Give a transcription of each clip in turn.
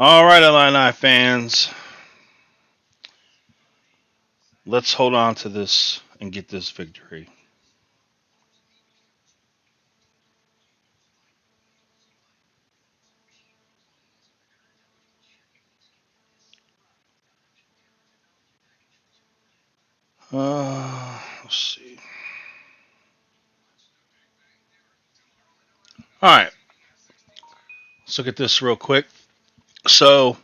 All right, Illini fans, let's hold on to this and get this victory. Let's see. All right, let's look at this real quick. So,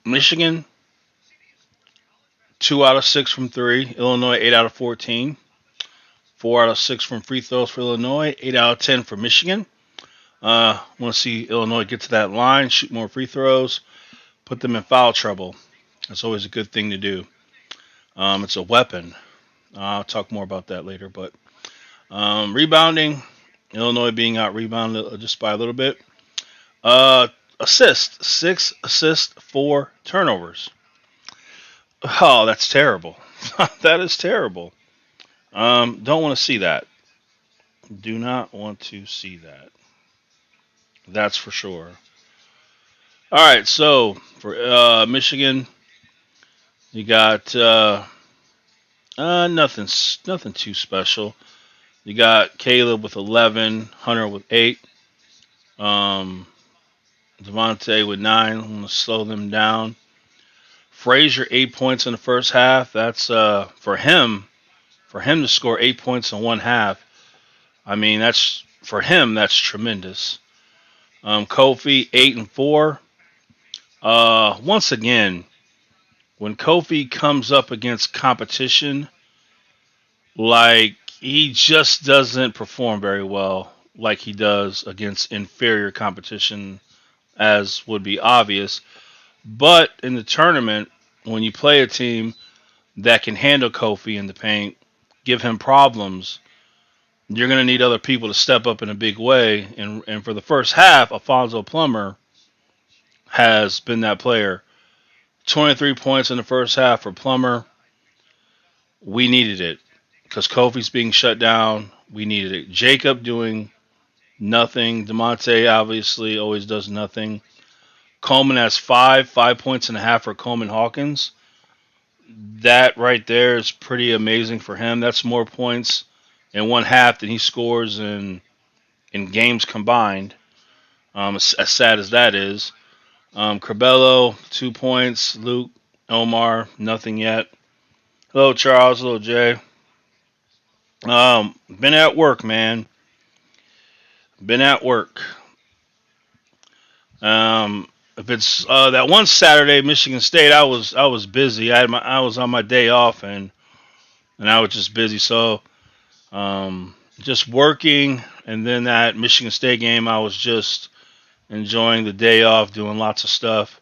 Michigan, 2 out of 6 from three. Illinois, 8 out of 14. 4 out of 6 from free throws for Illinois. 8 out of 10 for Michigan. Want to see Illinois get to that line, shoot more free throws, put them in foul trouble. That's always a good thing to do. It's a weapon. I'll talk more about that later. But rebounding, Illinois being out rebounded just by a little bit. Assist, 6 assists, 4 turnovers. Oh, that's terrible. That is terrible. Don't want to see that. Do not want to see that. That's for sure. All right, so for Michigan, you got nothing too special. You got Caleb with 11, Hunter with 8, Devontae with 9. I'm gonna slow them down. Frazier 8 points in the first half. That's for him. For him to score 8 points in one half, I mean that's for him. That's tremendous. Kofi 8 and 4. Once again, when Kofi comes up against competition, like he just doesn't perform very well like he does against inferior competition, as would be obvious. But in the tournament, when you play a team that can handle Kofi in the paint, give him problems, you're going to need other people to step up in a big way. And for the first half, Alfonso Plummer has been that player. 23 points in the first half for Plummer. We needed it because Kofi's being shut down. We needed it. Jacob doing nothing. DeMonte obviously always does nothing. Coleman has 5.5 for Coleman Hawkins. That right there is pretty amazing for him. That's more points in one half than he scores in games combined. As sad as that is. Corbello, 2 points. Luke, Omar, nothing yet. Hello, Charles. Hello, Jay. Been at work, man. Been at work. If it's that one Saturday, Michigan State, I was busy. I was on my day off and I was just busy. So just working, and then that Michigan State game, I was just enjoying the day off, doing lots of stuff.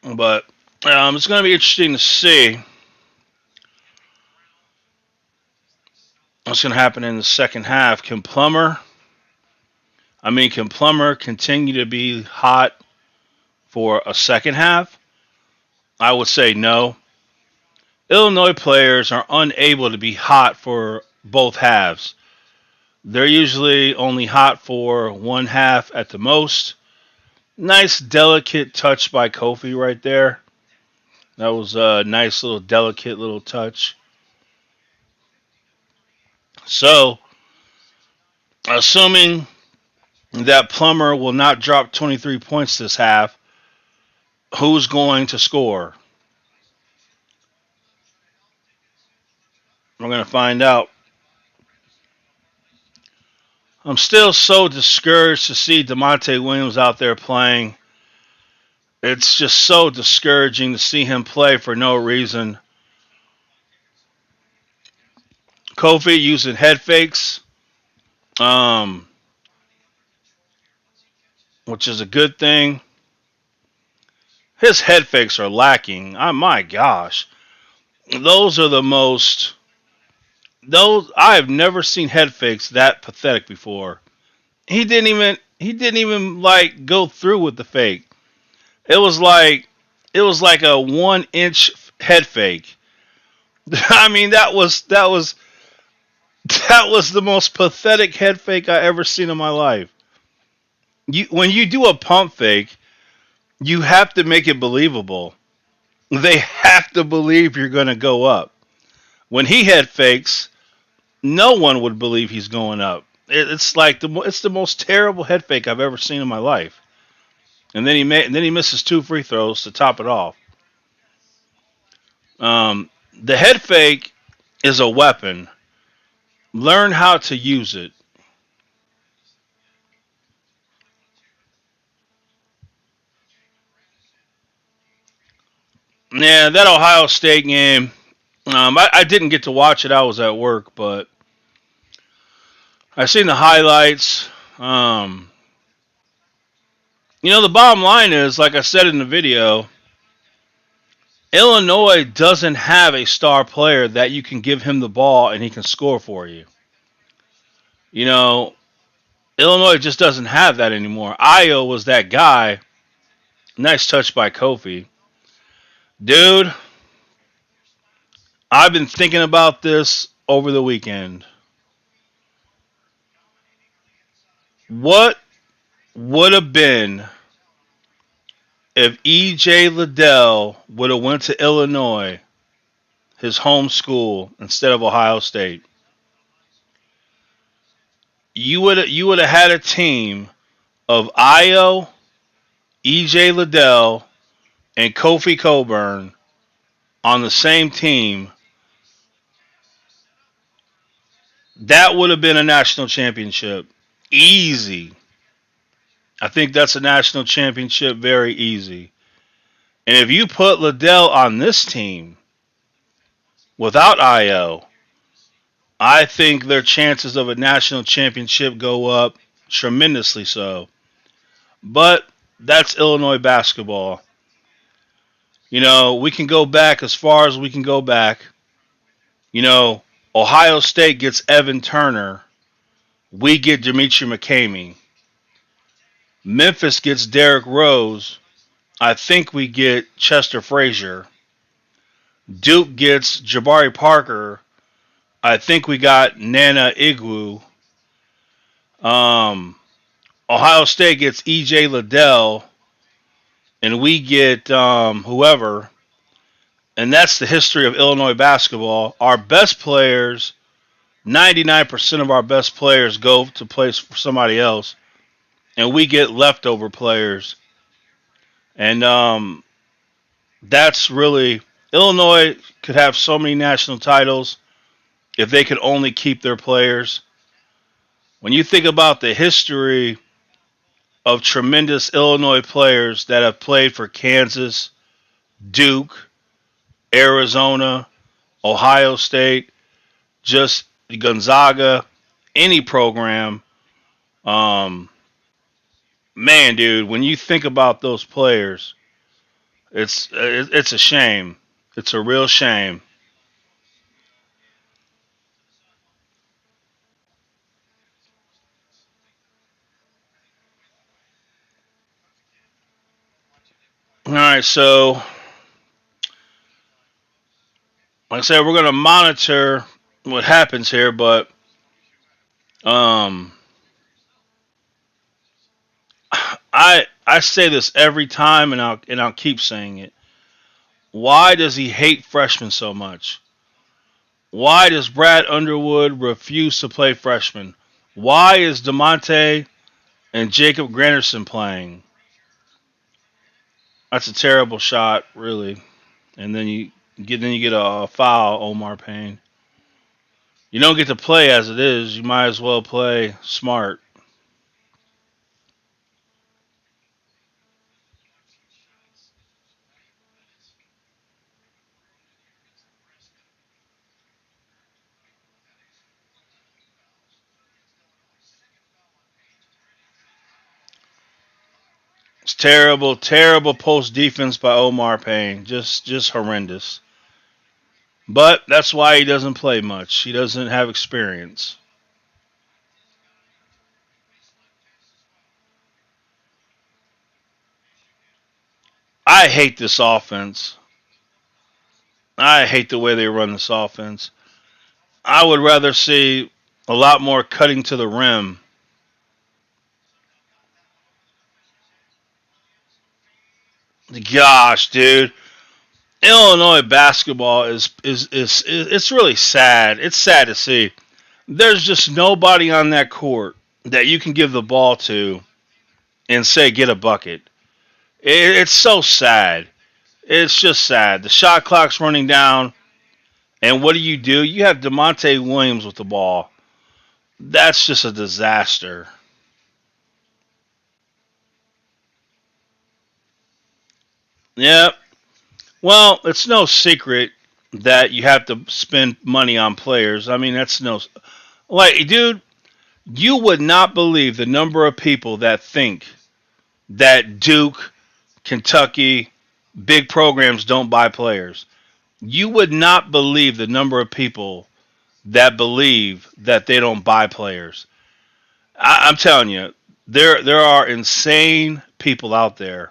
But it's going to be interesting to see what's going to happen in the second half. Can Plummer continue to be hot for a second half? I would say no. Illinois players are unable to be hot for both halves. They're usually only hot for one half at the most. Nice, delicate touch by Kofi right there. That was a nice little delicate little touch. So, assuming that Plummer will not drop 23 points this half, who's going to score? We're going to find out. I'm still so discouraged to see DeMonte Williams out there playing. It's just so discouraging to see him play for no reason. Kofi using head fakes, which is a good thing. His head fakes are lacking. Oh, my gosh. Those are the most... Those I have never seen head fakes that pathetic before. He didn't even like go through with the fake. It was like a 1 inch head fake. I mean that was That was the most pathetic head fake I ever seen in my life. When you do a pump fake, you have to make it believable. They have to believe you're going to go up. When he head fakes, no one would believe he's going up. It's like it's the most terrible head fake I've ever seen in my life. And then he misses two free throws to top it off. The head fake is a weapon. Learn how to use it. Yeah, that Ohio State game. I didn't get to watch it. I was at work, but I seen the highlights. Um, the bottom line is, like I said in the video, Illinois doesn't have a star player that you can give him the ball and he can score for you. You know, Illinois just doesn't have that anymore. Io was that guy. Nice touch by Kofi. Dude, I've been thinking about this over the weekend. What would have been if EJ Liddell would have went to Illinois, his home school, instead of Ohio State? You would have had a team of Io, EJ Liddell, and Kofi Coburn on the same team. That would have been a national championship. Easy. I think that's a national championship very easy. And if you put Liddell on this team without Io, I think their chances of a national championship go up tremendously so. But that's Illinois basketball. We can go back as far as we can go back. You know, Ohio State gets Evan Turner. We get Dimitri McCamey. Memphis gets Derrick Rose. I think we get Chester Frazier. Duke gets Jabari Parker. I think we got Nana Igwu. Um, Ohio State gets EJ Liddell, and we get whoever. And that's the history of Illinois basketball. Our best players, 99% of our best players go to play for somebody else, and we get leftover players. And that's really Illinois could have so many national titles if they could only keep their players. When you think about the history of tremendous Illinois players that have played for Kansas, Duke, Arizona, Ohio State, just Gonzaga, any program, um, man, dude, when you think about those players, it's a shame. It's a real shame. All right, so like I said, we're gonna monitor what happens here, but um, I say this every time, and I'll keep saying it. Why does he hate freshmen so much? Why does Brad Underwood refuse to play freshmen? Why is Demonte and Jacob Granderson playing? That's a terrible shot, really. And then you get a foul, Omar Payne. You don't get to play as it is. You might as well play smart. It's terrible, terrible post defense by Omar Payne. Just horrendous. But that's why he doesn't play much. He doesn't have experience. I hate this offense. I hate the way they run this offense. I would rather see a lot more cutting to the rim. Gosh, dude, Illinois basketball is it's really sad. It's sad to see. There's just nobody on that court that you can give the ball to and say get a bucket. It's so sad. It's just sad. The shot clock's running down, and what do? You have Demonte Williams with the ball. That's just a disaster. Yeah. Well, it's no secret that you have to spend money on players. I mean, that's no like, dude. You would not believe the number of people that think that Duke, Kentucky, big programs don't buy players. You would not believe the number of people that believe that they don't buy players. I'm telling you, there are insane people out there.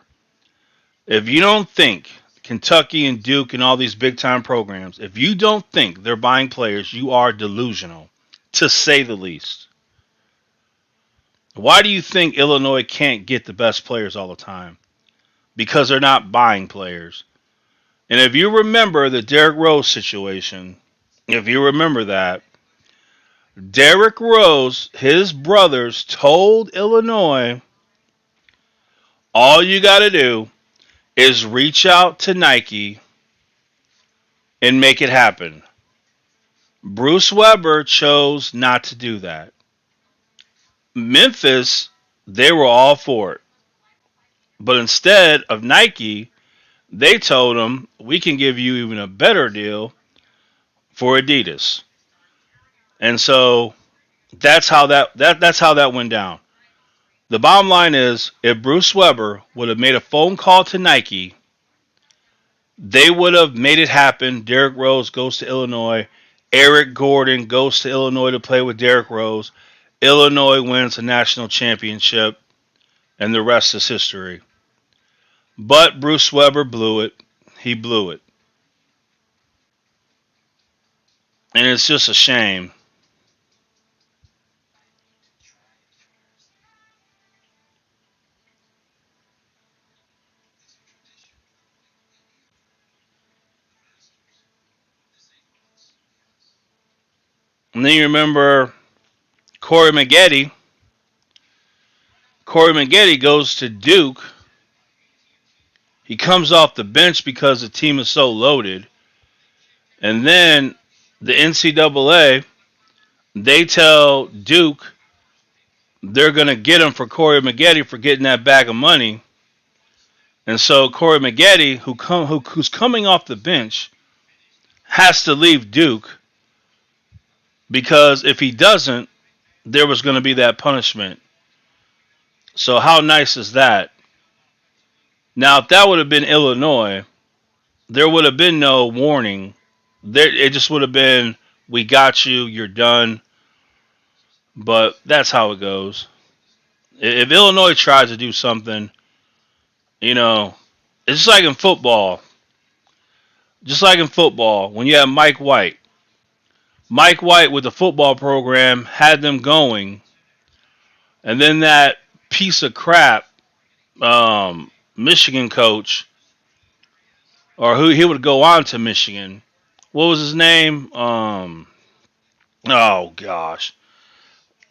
If you don't think Kentucky and Duke and all these big time programs, if you don't think they're buying players, you are delusional, to say the least. Why do you think Illinois can't get the best players all the time? Because they're not buying players. And if you remember the Derrick Rose situation, if you remember that, Derrick Rose, his brothers told Illinois, all you got to do is reach out to Nike and make it happen. Bruce Weber chose not to do that. Memphis, they were all for it. But instead of Nike, they told him, we can give you even a better deal for Adidas. And so that's how that went down. The bottom line is, if Bruce Weber would have made a phone call to Nike, they would have made it happen. Derrick Rose goes to Illinois. Eric Gordon goes to Illinois to play with Derrick Rose. Illinois wins a national championship, and the rest is history. But Bruce Weber blew it. He blew it. And it's just a shame. And then you remember Corey Maggette. Corey Maggette goes to Duke. He comes off the bench because the team is so loaded. And then the NCAA, they tell Duke they're going to get him for Corey Maggette for getting that bag of money. And so Corey Maggette, who's coming off the bench, has to leave Duke because if he doesn't, there was going to be that punishment. So how nice is that? Now, if that would have been Illinois, there would have been no warning. It just would have been, we got you, you're done. But that's how it goes. If Illinois tries to do something, you know, it's just like in football. Just like in football, when you have Mike White. Mike White with the football program had them going. And then that piece of crap Michigan coach, or who he would go on to Michigan. What was his name? Oh gosh,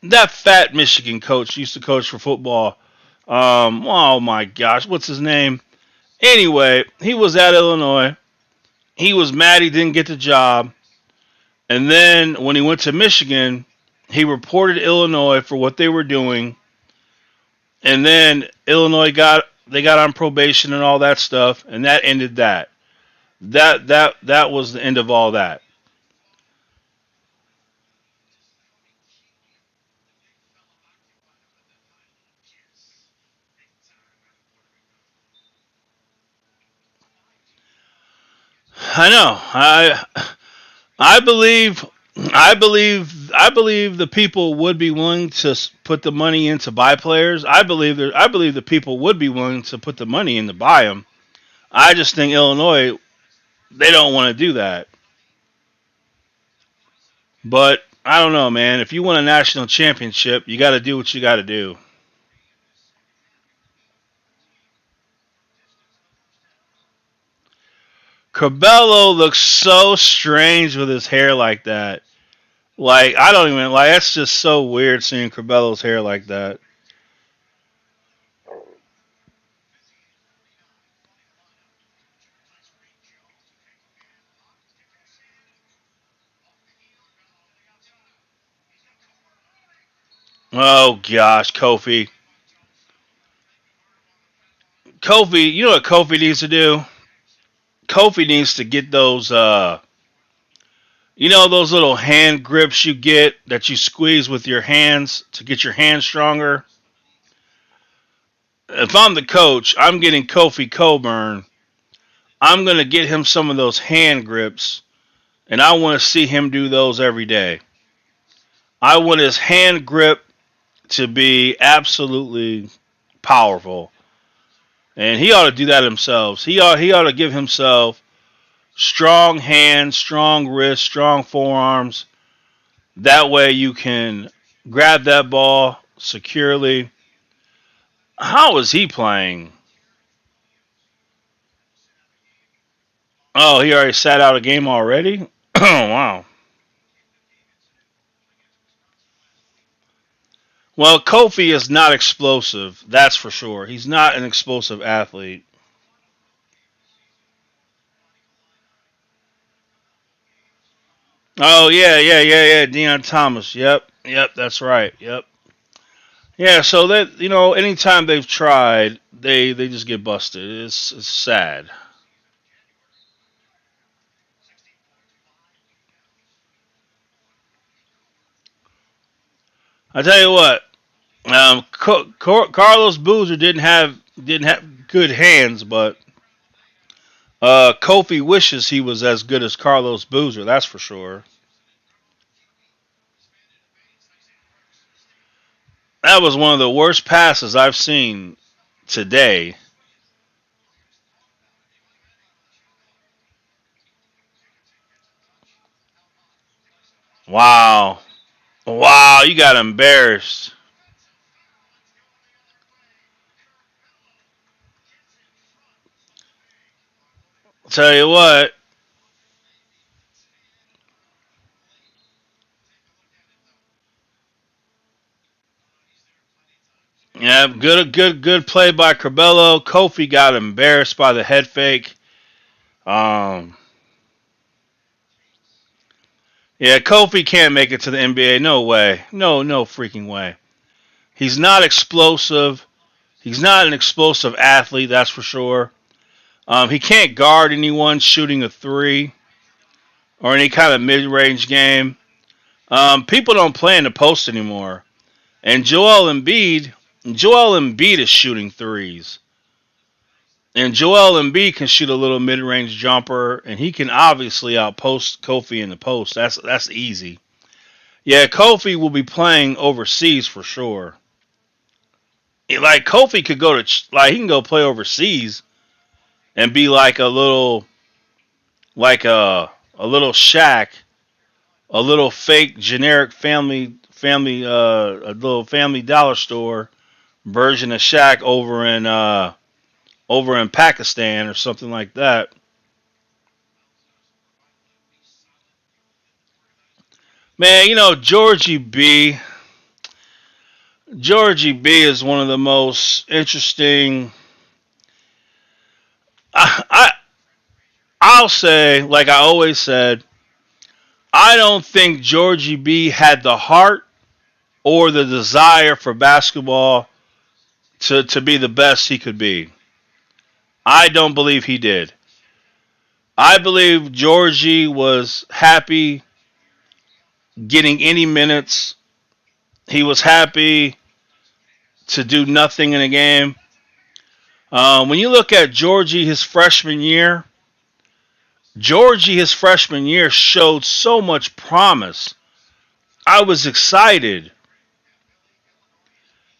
that fat Michigan coach used to coach for football. Oh my gosh, what's his name? Anyway, he was at Illinois. He was mad he didn't get the job, and then when he went to Michigan, he reported Illinois for what they were doing, and then Illinois got on probation and all that stuff, and that ended that. That was the end of all that. I know. I believe I believe the people would be willing to put the money in to buy players. I believe the people would be willing to put the money in to buy them. I just think Illinois, they don't want to do that. But I don't know, man. If you win a national championship, you got to do what you got to do. Cabello looks so strange with his hair like that. Like I don't even like. That's just so weird seeing Cabello's hair like that. Oh gosh, Kofi. Kofi, you know what Kofi needs to do? Kofi needs to get those you know those little hand grips you get that you squeeze with your hands to get your hands stronger? If I'm the coach, I'm getting Kofi Coburn. I'm going to get him some of those hand grips and I want to see him do those every day. I want his hand grip to be absolutely powerful. And he ought to do that himself. He ought to give himself strong hands, strong wrists, strong forearms. That way you can grab that ball securely. How is he playing? Oh, he already sat out a game already? Oh, wow. Well, Kofi is not explosive. That's for sure. He's not an explosive athlete. Oh, yeah. Deion Thomas. Yep, that's right. Yep. Yeah, so that anytime they've tried, they just get busted. It's sad. I tell you what, Carlos Boozer didn't have good hands, but Kofi wishes he was as good as Carlos Boozer. That's for sure. That was one of the worst passes I've seen today. Wow, wow, you got embarrassed. Tell you what, yeah, good play by Cabello. Kofi got embarrassed by the head fake. Um, yeah, Kofi can't make it to the NBA. No way. No freaking way. He's not explosive. He's not an explosive athlete, that's for sure. He can't guard anyone shooting a three or any kind of mid-range game. People don't play in the post anymore. And Joel Embiid is shooting threes. And Joel Embiid can shoot a little mid-range jumper, and he can obviously outpost Kofi in the post. That's easy. Yeah, Kofi will be playing overseas for sure. Like Kofi could go to he can go play overseas and be like a little Shaq, a little fake generic a little family dollar store version of Shaq over in Pakistan or something like that. Man, Georgie B is one of the most interesting. I I'll say, like I always said, I don't think Georgie B had the heart or the desire for basketball to be the best he could be. I don't believe he did. I believe Georgie was happy getting any minutes. He was happy to do nothing in a game. When you look at Georgie his freshman year showed so much promise. I was excited.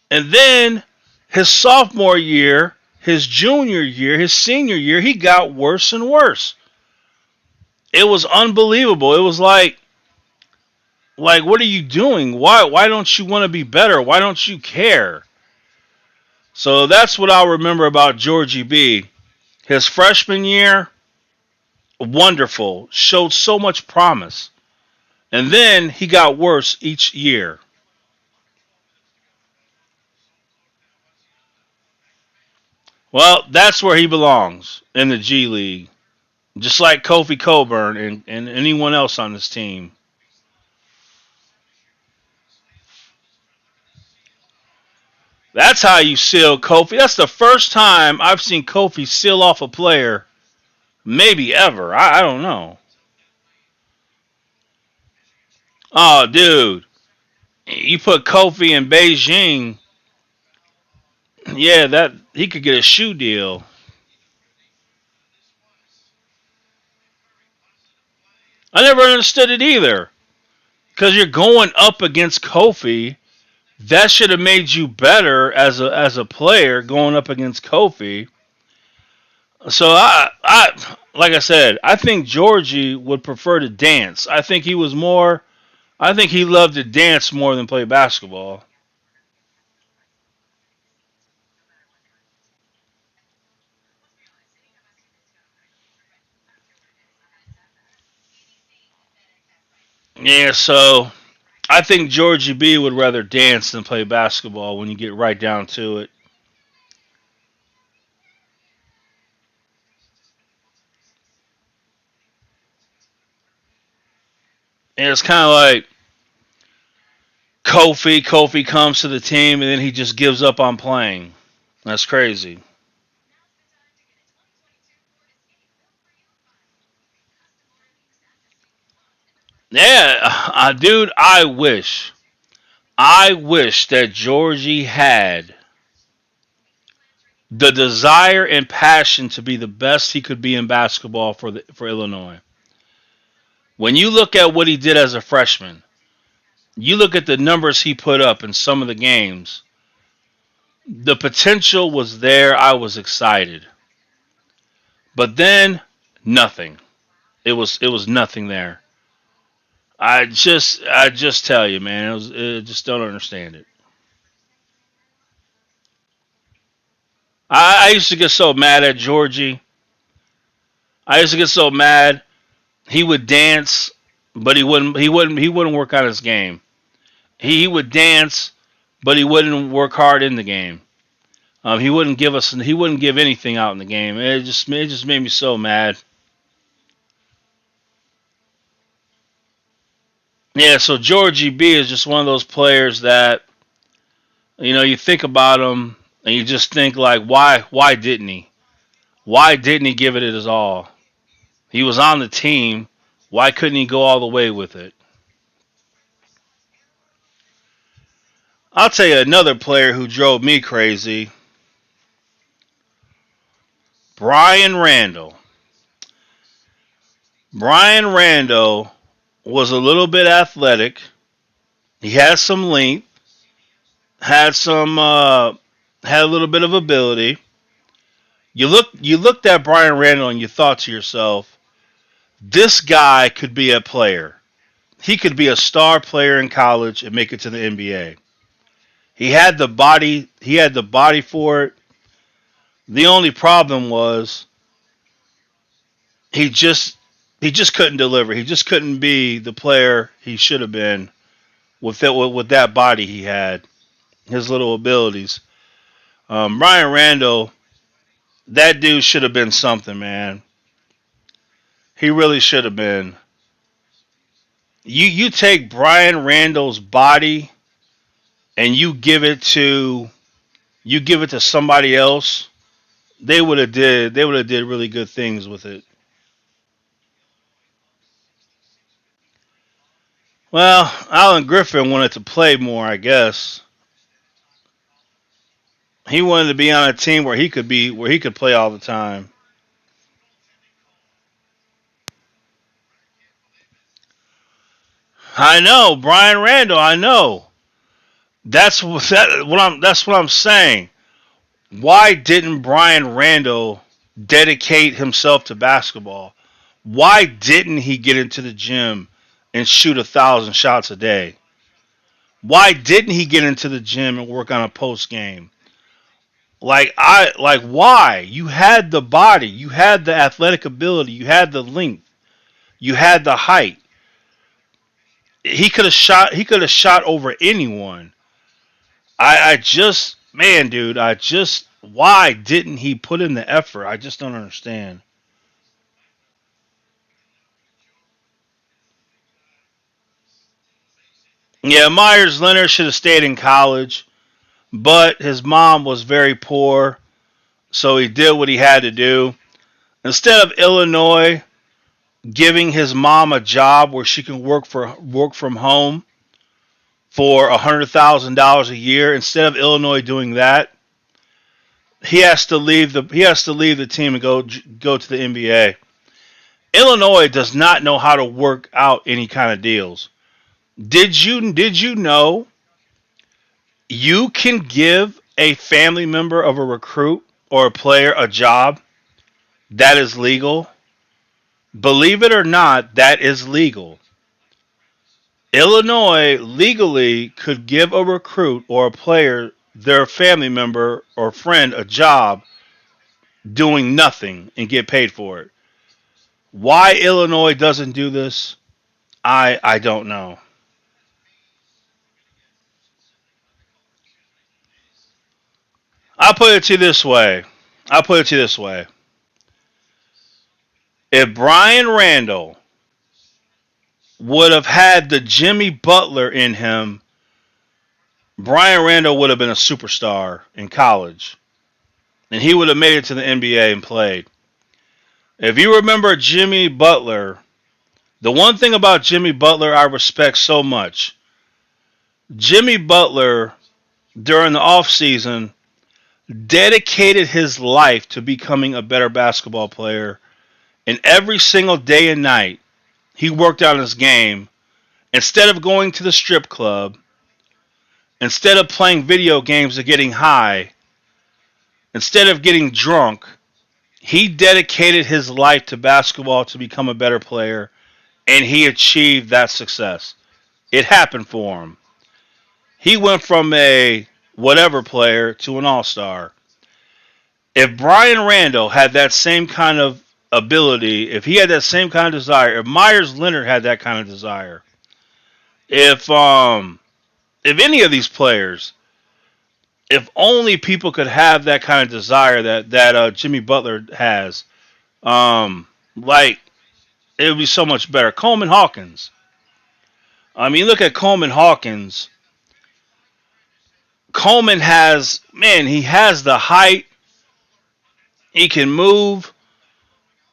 And then his sophomore year, his junior year, his senior year, he got worse and worse. It was unbelievable. It was like Like, what are you doing? Why don't you want to be better? Why don't you care? So that's what I'll remember about Georgie B. His freshman year, wonderful, showed so much promise. And then he got worse each year. Well, that's where he belongs in the G League. Just like Kofi Coburn and anyone else on this team. That's how you seal Kofi. That's the first time I've seen Kofi seal off a player, maybe ever. I don't know. Oh, dude. You put Kofi in Beijing, yeah, that he could get a shoe deal. I never understood it either. Because you're going up against Kofi. That should have made you better as a player going up against Kofi. So I like I said, I think Georgie would prefer to dance. I think he was more. I think he loved to dance more than play basketball. Yeah, so I think Georgie B would rather dance than play basketball when you get right down to it. And it's kind of like Kofi comes to the team and then he just gives up on playing. That's crazy. Yeah, dude, I wish that Georgie had the desire and passion to be the best he could be in basketball for Illinois. When you look at what he did as a freshman, you look at the numbers he put up in some of the games. The potential was there. I was excited, but then nothing. It was nothing there. I just tell you, man, I just don't understand it. I used to get so mad at Georgie. I used to get so mad. He would dance, but he wouldn't work on his game. He would dance, but he wouldn't work hard in the game. He wouldn't give anything out in the game. It just made me so mad. Yeah, so Georgie B is just one of those players that you think about him and you just think like, why didn't he? Why didn't he give it his all? He was on the team. Why couldn't he go all the way with it? I'll tell you another player who drove me crazy, Brian Randall. Brian Randall was a little bit athletic. He had some length, had some had a little bit of ability. You looked at Brian Randall and you thought to yourself, this guy could be a player. He could be a star player in college and make it to the NBA. He had the body. He had the body for it. The only problem was he just he just couldn't deliver. He just couldn't be the player he should have been with that body he had, his little abilities. Brian Randall, that dude should have been something, man. He really should have been. You take Brian Randall's body and you give it to somebody else, they would have did really good things with it. Well, Alan Griffin wanted to play more, I guess. He wanted to be on a team where he could play all the time. I know, Brian Randall, I know. That's what I'm saying. Why didn't Brian Randall dedicate himself to basketball? Why didn't he get into the gym and shoot 1,000 shots a day? Why didn't he get into the gym and work on a post game? Like why? You had the body, you had the athletic ability, you had the length, you had the height. He could have shot over anyone. I just man, dude, I just why didn't he put in the effort? I just don't understand. Yeah, Myers Leonard should have stayed in college, but his mom was very poor, so he did what he had to do. Instead of Illinois giving his mom a job where she can work from home for $100,000 a year, instead of Illinois doing that, he has to leave the team and go to the NBA. Illinois does not know how to work out any kind of deals. Did you know you can give a family member of a recruit or a player a job that is legal? Believe it or not, that is legal. Illinois legally could give a recruit or a player, their family member or friend, a job doing nothing and get paid for it. Why Illinois doesn't do this, I don't know. I'll put it to you this way. I'll put it to you this way. If Brian Randall would have had the Jimmy Butler in him, Brian Randall would have been a superstar in college. And he would have made it to the NBA and played. If you remember Jimmy Butler, the one thing about Jimmy Butler I respect so much, Jimmy Butler during the offseason dedicated his life to becoming a better basketball player. And every single day and night, he worked on his game. Instead of going to the strip club, instead of playing video games and getting high, instead of getting drunk, he dedicated his life to basketball to become a better player, and he achieved that success. It happened for him. He went from a whatever player to an all star. If Brian Randall had that same kind of ability, if he had that same kind of desire, if Myers Leonard had that kind of desire, if if any of these players, if only people could have that kind of desire that Jimmy Butler has, like it would be so much better. Coleman Hawkins. I mean, look at Coleman Hawkins. Coleman has man, he has the height, he can move,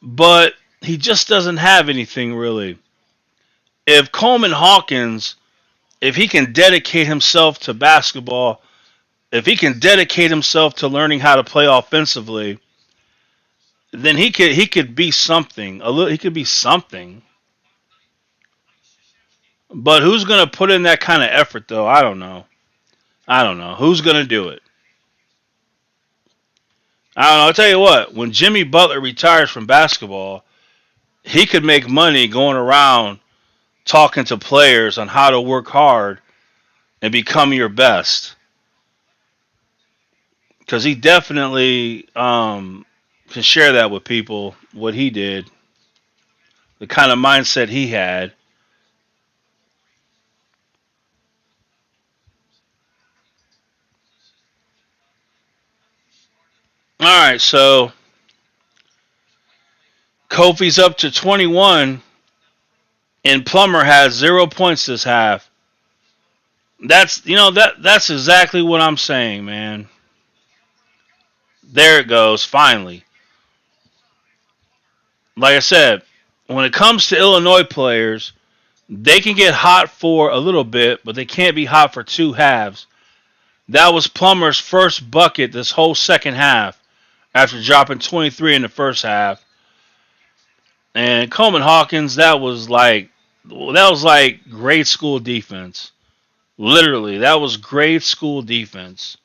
but he just doesn't have anything really. If Coleman Hawkins, if he can dedicate himself to basketball, if he can dedicate himself to learning how to play offensively, then he could be something. A little, he could be something. But who's gonna put in that kind of effort though? I don't know. I don't know. Who's gonna do it? I don't know. I'll tell you what. When Jimmy Butler retires from basketball, he could make money going around talking to players on how to work hard and become your best. Because he definitely can share that with people. What he did, the kind of mindset he had. All right, so Kofi's up to 21, and Plummer has 0 points this half. That's exactly what I'm saying, man. There it goes, finally. Like I said, when it comes to Illinois players, they can get hot for a little bit, but they can't be hot for two halves. That was Plummer's first bucket this whole second half after dropping 23 in the first half. And Coleman Hawkins, that was like grade school defense. Literally, that was grade school defense.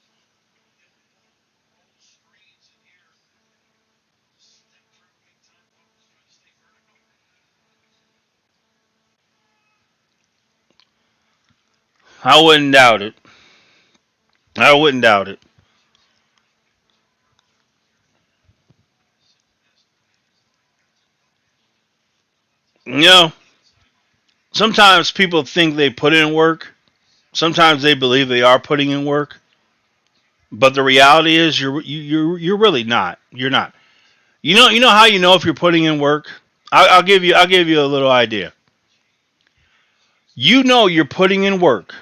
I wouldn't doubt it. I wouldn't doubt it. You know, sometimes people think they put in work. Sometimes they believe they are putting in work, but the reality is you're really not. You're not. You know how you know if you're putting in work. I'll give you a little idea. You know you're putting in work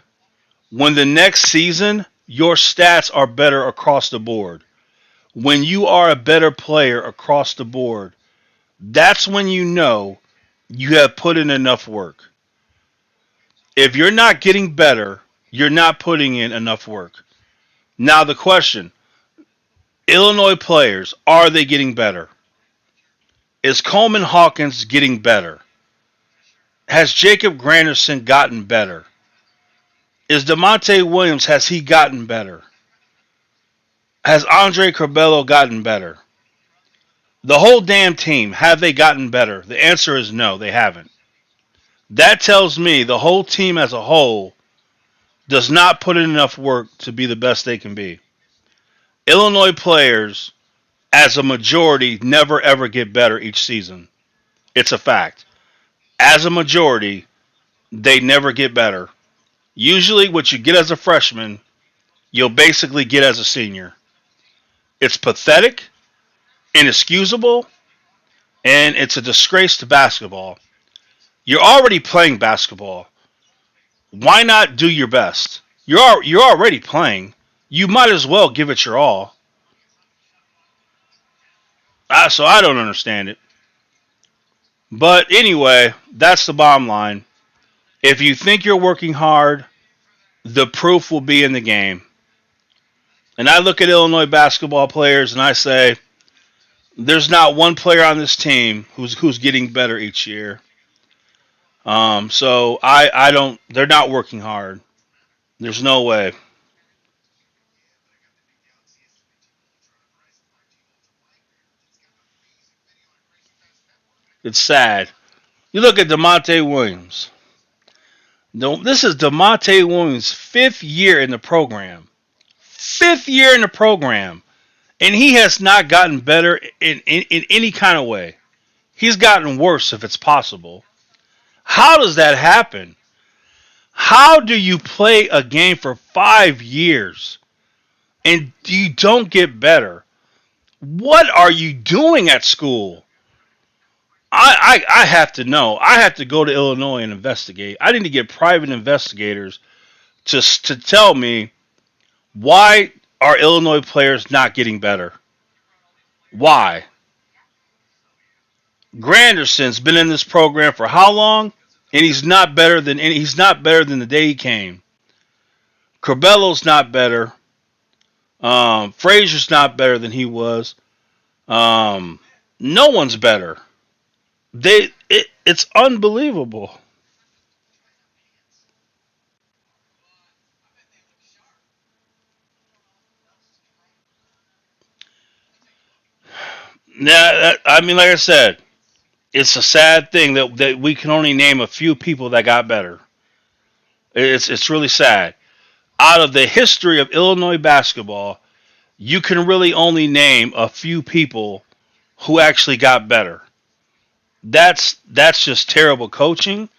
when the next season your stats are better across the board. When you are a better player across the board, that's when you know you have put in enough work. If you're not getting better, you're not putting in enough work. Now the question, Illinois players, are they getting better? Is Coleman Hawkins getting better? Has Jacob Granderson gotten better? Is Demonte Williams, has he gotten better? Has Andre Corbello gotten better? The whole damn team, have they gotten better? The answer is no, they haven't. That tells me the whole team as a whole does not put in enough work to be the best they can be. Illinois players, as a majority, never ever get better each season. It's a fact. As a majority, they never get better. Usually, what you get as a freshman, you'll basically get as a senior. It's pathetic, inexcusable, and it's a disgrace to basketball. You're already playing basketball. Why not do your best? You're already playing. You might as well give it your all. So I don't understand it. But anyway, that's the bottom line. If you think you're working hard, the proof will be in the game. And I look at Illinois basketball players and I say, there's not one player on this team who's getting better each year. So I don't. They're not working hard. There's no way. It's sad. You look at Demonte Williams. No, this is Demonte Williams' fifth year in the program. Fifth year in the program, and he has not gotten better in any kind of way. He's gotten worse if it's possible. How does that happen? How do you play a game for 5 years and you don't get better? What are you doing at school? I have to know. I have to go to Illinois and investigate. I need to get private investigators to tell me why are Illinois players not getting better? Why? Granderson's been in this program for how long? And he's not better than the day he came. Corbello's not better. Frazier's not better than he was. No one's better. It's unbelievable. I mean, like I said, it's a sad thing that we can only name a few people that got better. It's really sad. Out of the history of Illinois basketball, you can really only name a few people who actually got better. That's just terrible coaching.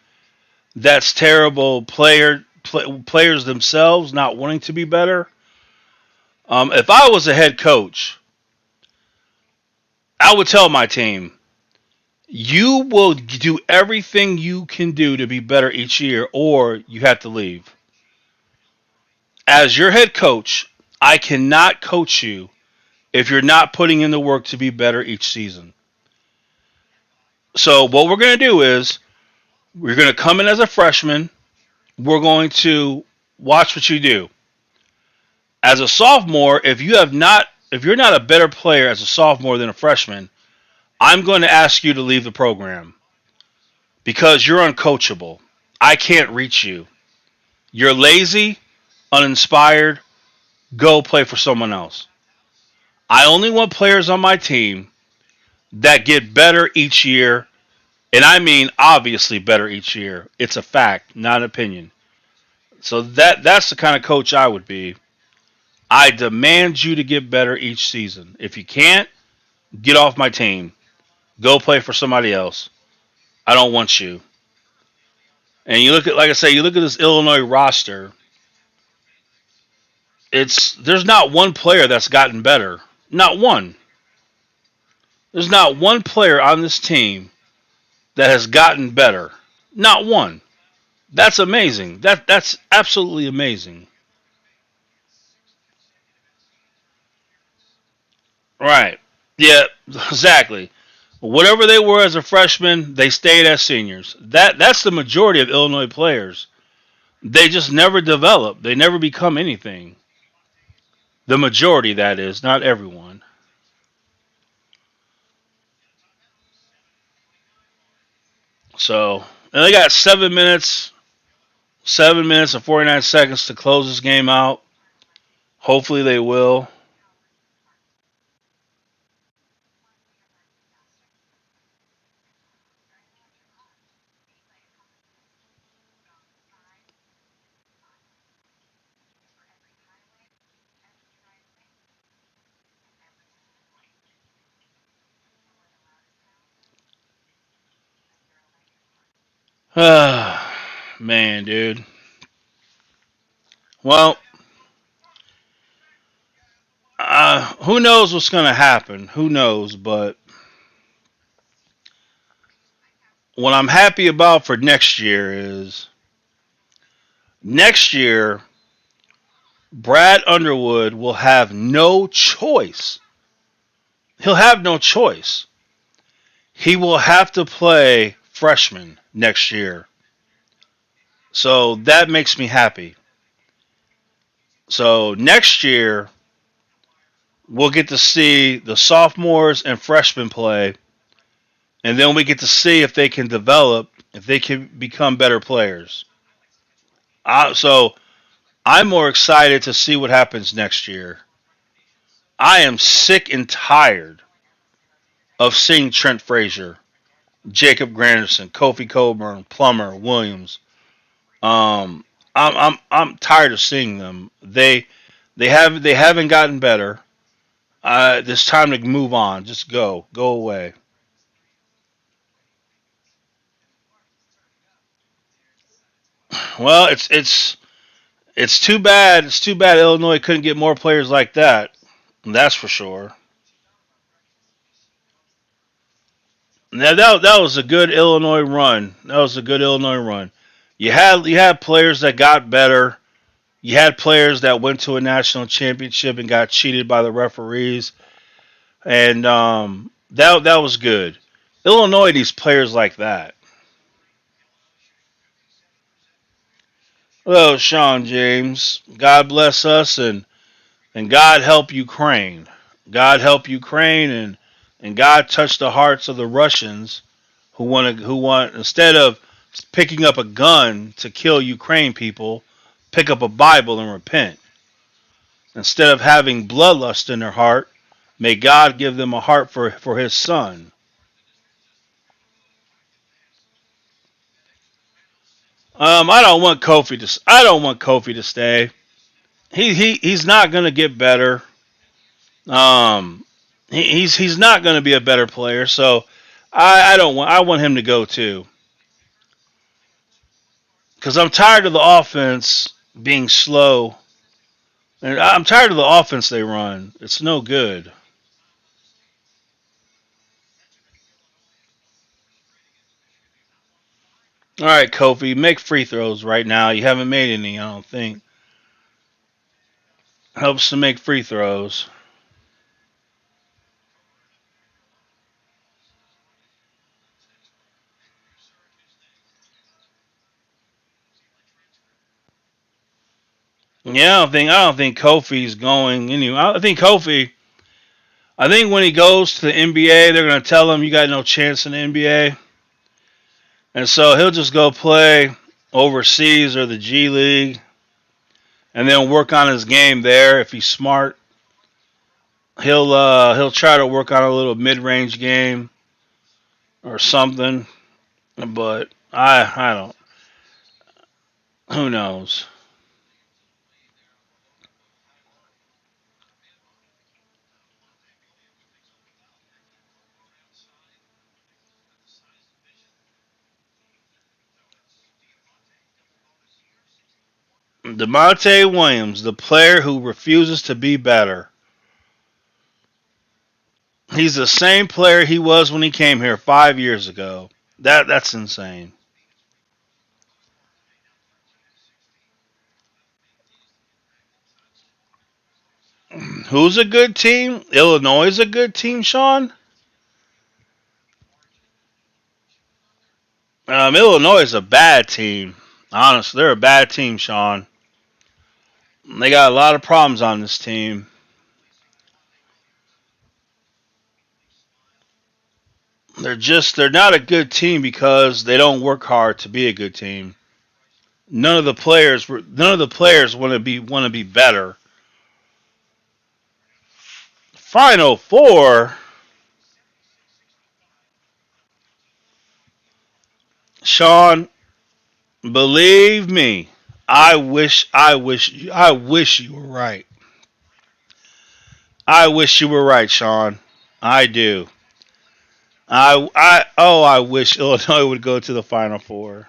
That's terrible players themselves not wanting to be better. If I was a head coach, I would tell my team, you will do everything you can do to be better each year, or you have to leave. As your head coach, I cannot coach you if you're not putting in the work to be better each season. So what we're going to do is we're going to come in as a freshman. We're going to watch what you do. As a sophomore, if you're not a better player as a sophomore than a freshman, I'm going to ask you to leave the program because you're uncoachable. I can't reach you. You're lazy, uninspired. Go play for someone else. I only want players on my team that get better each year, and I mean obviously better each year. It's a fact, not an opinion. So that's the kind of coach I would be. I demand you to get better each season. If you can't, get off my team. Go play for somebody else. I don't want you. And you look at, like I say, you look at this Illinois roster. It's there's not one player that's gotten better. Not one. There's not one player on this team that has gotten better. Not one. That's amazing. That's absolutely amazing. Right. Yeah, exactly. Whatever they were as a freshman, they stayed as seniors. That's the majority of Illinois players. They just never develop. They never become anything. The majority, that is, not everyone. So, and they got 7 minutes and 49 seconds to close this game out. Hopefully they will. Man, dude. Well, who knows what's going to happen? Who knows? But what I'm happy about for next year is next year, Brad Underwood will have no choice. He'll have no choice. He will have to play freshmen next year. So that makes me happy. So next year, we'll get to see the sophomores and freshmen play, and then we get to see if they can develop, if they can become better players. So I'm more excited to see what happens next year. I am sick and tired of seeing Trent Frazier, Jacob Granderson, Kofi Coburn, Plummer, Williams. I'm tired of seeing them. They haven't gotten better. It's time to move on. Just go away. Well, it's too bad. It's too bad Illinois couldn't get more players like that. That's for sure. Now that was a good Illinois run. That was a good Illinois run. You had players that got better. You had players that went to a national championship and got cheated by the referees, and that was good. Illinois needs players like that. Hello, Sean James. God bless us and God help Ukraine. God help Ukraine and God touch the hearts of the Russians who want instead of picking up a gun to kill Ukraine people, pick up a Bible and repent. Instead of having bloodlust in their heart, may God give them a heart for his son. I don't want Kofi to stay. He's not gonna get better. Um, he's not gonna be a better player. So I want him to go too because I'm tired of the offense being slow, and I'm tired of the offense they run. It's no good. All right, Kofi, make free throws right now. You haven't made any, I don't think. Helps to make free throws. Yeah, I don't think Kofi's going anywhere. I think when he goes to the NBA, they're gonna tell him you got no chance in the NBA, and so he'll just go play overseas or the G League, and then work on his game there. If he's smart, he'll try to work on a little mid range game or something. But I don't. Who knows? Demonte Williams, the player who refuses to be better. He's the same player he was when he came here 5 years ago. That's insane. Who's a good team? Illinois is a good team, Sean. Illinois is a bad team. Honestly, they're a bad team, Sean. They got a lot of problems on this team. They're not a good team because they don't work hard to be a good team. None of the players want to be better. Final four, Sean. Believe me, I wish you were right. I wish you were right, Sean. I do. I wish Illinois would go to the Final Four,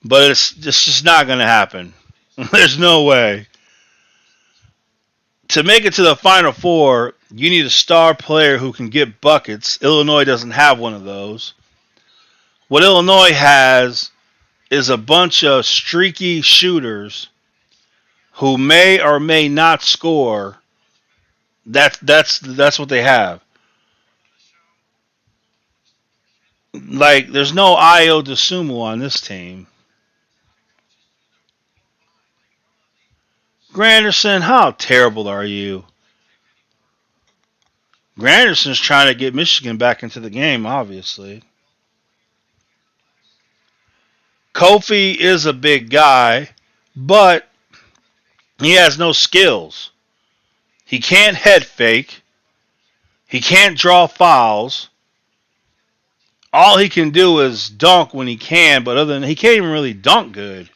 but it's just not going to happen. There's no way. To make it to the Final Four, you need a star player who can get buckets. Illinois doesn't have one of those. What Illinois has is a bunch of streaky shooters who may or may not score. That's what they have. Like there's no Io DeSumo on this team. Granderson, how terrible are you? Granderson's trying to get Michigan back into the game, obviously. Kofi is a big guy, but he has no skills. He can't head fake. He can't draw fouls. All he can do is dunk when he can, but other than he can't even really dunk good.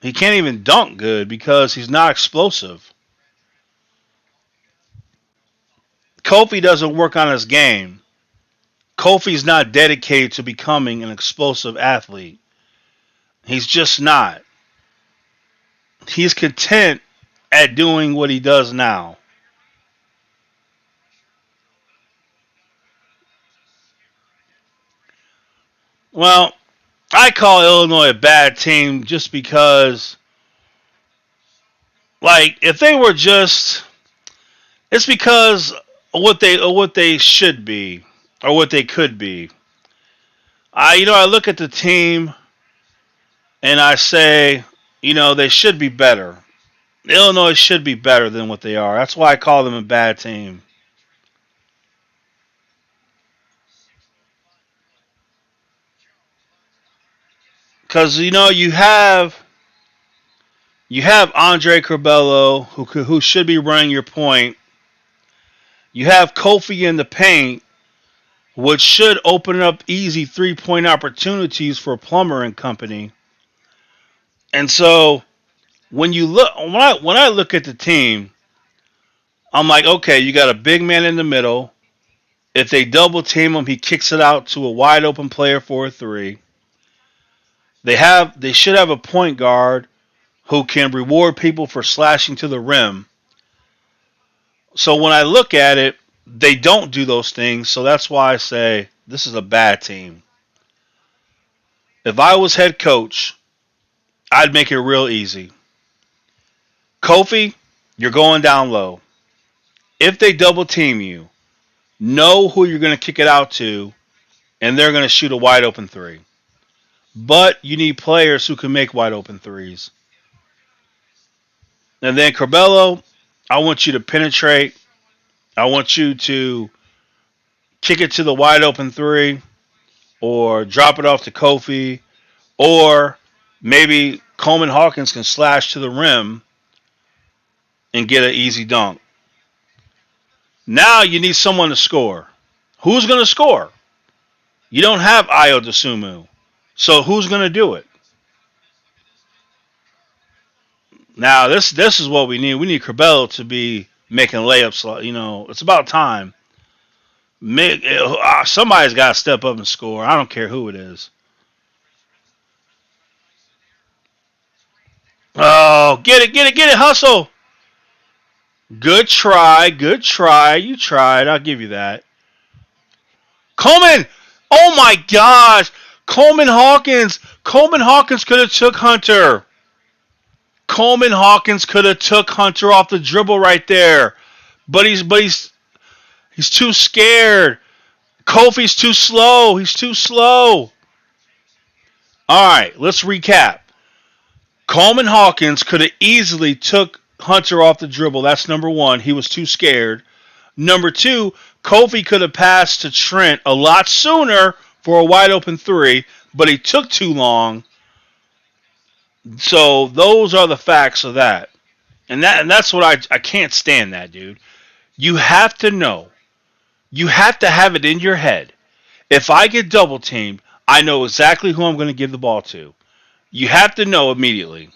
He can't even dunk good because he's not explosive. Kofi doesn't work on his game. Kofi's not dedicated to becoming an explosive athlete. He's just not. He's content at doing what he does now. Well, I call Illinois a bad team just because, like, if they were just, it's because of what they should be or what they could be. I look at the team and I say, they should be better. Illinois should be better than what they are. That's why I call them a bad team. Because you have Andre Corbello who should be running your point. You have Kofi in the paint, which should open up easy 3-point opportunities for Plummer and company. And so when I look at the team, I'm like, okay, you got a big man in the middle. If they double team him, he kicks it out to a wide open player for a three. They should have a point guard who can reward people for slashing to the rim. So when I look at it, they don't do those things. So that's why I say this is a bad team. If I was head coach, I'd make it real easy. Kofi, you're going down low. If they double team you, know who you're going to kick it out to, and they're going to shoot a wide open three. But you need players who can make wide open threes. And then Corbello, I want you to penetrate. I want you to kick it to the wide open three or drop it off to Kofi. Or maybe Coleman Hawkins can slash to the rim and get an easy dunk. Now you need someone to score. Who's going to score? You don't have Io DeSumo. So who's going to do it? Now this is what we need. We need Corbello to be making layups. It's about time. Somebody's got to step up and score. I don't care who it is. Oh, get it, hustle. Good try, good try. You tried. I'll give you that. Coleman! Oh my gosh! Coleman Hawkins! Coleman Hawkins could have took Hunter. Coleman Hawkins could have took Hunter off the dribble right there. But he's too scared. Kofi's too slow. He's too slow. Alright, let's recap. Coleman Hawkins could have easily took Hunter off the dribble. That's number one. He was too scared. Number two, Kofi could have passed to Trent a lot sooner for a wide open three, but he took too long. So those are the facts of that. And that's what I can't stand that, dude. You have to know. You have to have it in your head. If I get double teamed, I know exactly who I'm going to give the ball to. You have to know immediately.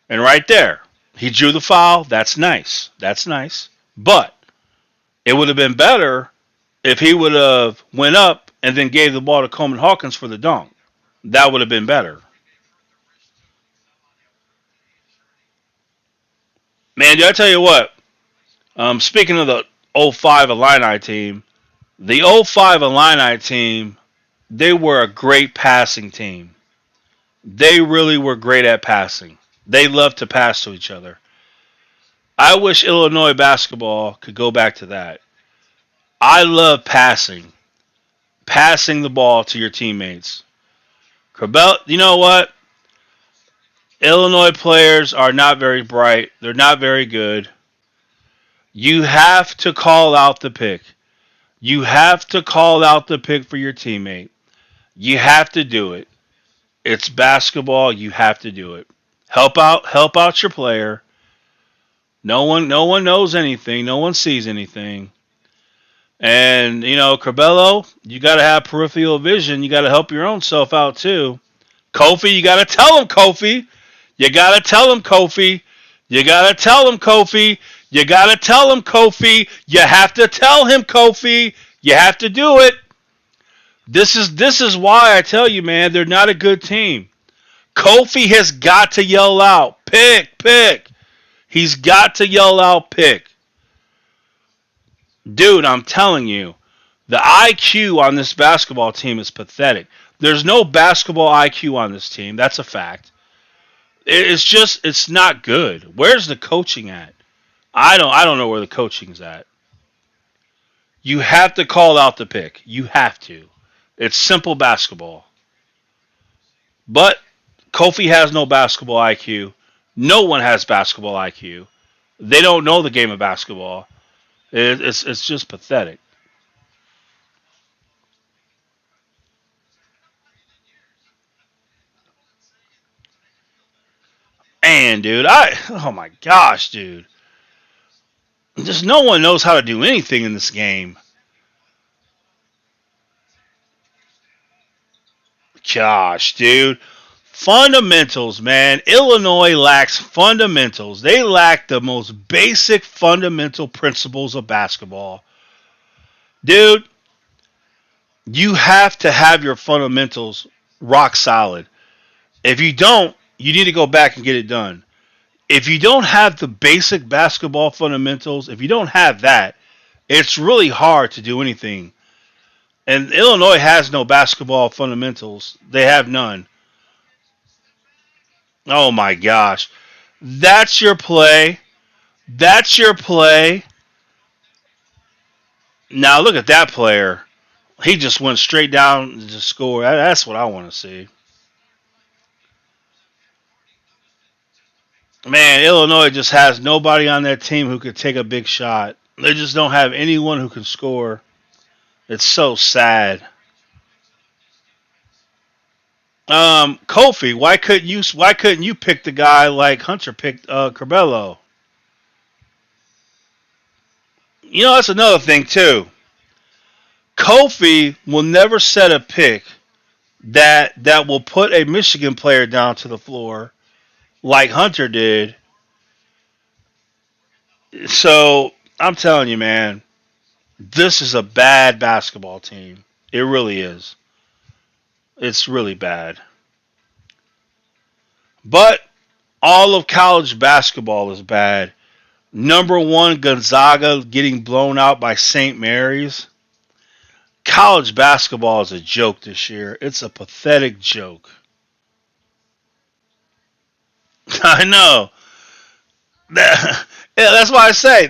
And right there, he drew the foul. That's nice. That's nice. But it would have been better if he would have went up and then gave the ball to Coleman Hawkins for the dunk. That would have been better. Man, did I tell you what? Speaking of the '05 Illini team, the '05 Illini team, they were a great passing team. They really were great at passing. They loved to pass to each other. I wish Illinois basketball could go back to that. I love passing the ball to your teammates. Corbell, you know what? Illinois players are not very bright. They're not very good. You have to call out the pick. You have to call out the pick for your teammate. You have to do it. It's basketball. You have to do it. Help out your player. No one knows anything. No one sees anything. And Corbello, you got to have peripheral vision. You got to help your own self out too. Kofi, you got to tell him, Kofi. You got to tell him, Kofi. You got to tell him, Kofi. You got to tell him, Kofi. You have to tell him, Kofi. You have to do it. This is why I tell you, man, they're not a good team. Kofi has got to yell out, pick, pick. He's got to yell out, pick. Dude, I'm telling you, the IQ on this basketball team is pathetic. There's no basketball IQ on this team. That's a fact. It's not good. Where's the coaching at? I don't know where the coaching's at. You have to call out the pick. You have to. It's simple basketball. But Kofi has no basketball IQ. No one has basketball IQ. They don't know the game of basketball. It's just pathetic. Man, dude, oh my gosh, dude. Just no one knows how to do anything in this game. Gosh, dude. Fundamentals, man. Illinois lacks fundamentals. They lack the most basic fundamental principles of basketball. Dude, you have to have your fundamentals rock solid. If you don't, you need to go back and get it done. If you don't have the basic basketball fundamentals, if you don't have that, it's really hard to do anything. And Illinois has no basketball fundamentals. They have none. Oh my gosh. That's your play. That's your play. Now look at that player. He just went straight down to score. That's what I want to see. Man, Illinois just has nobody on their team who could take a big shot. They just don't have anyone who can score. It's so sad. Kofi, why couldn't you pick the guy like Hunter picked Corbello? That's another thing too. Kofi will never set a pick that will put a Michigan player down to the floor like Hunter did. So I'm telling you, man, this is a bad basketball team. It really is. It's really bad. But all of college basketball is bad. Number one, Gonzaga getting blown out by St. Mary's. College basketball is a joke this year. It's a pathetic joke. I know. Yeah, that's why I say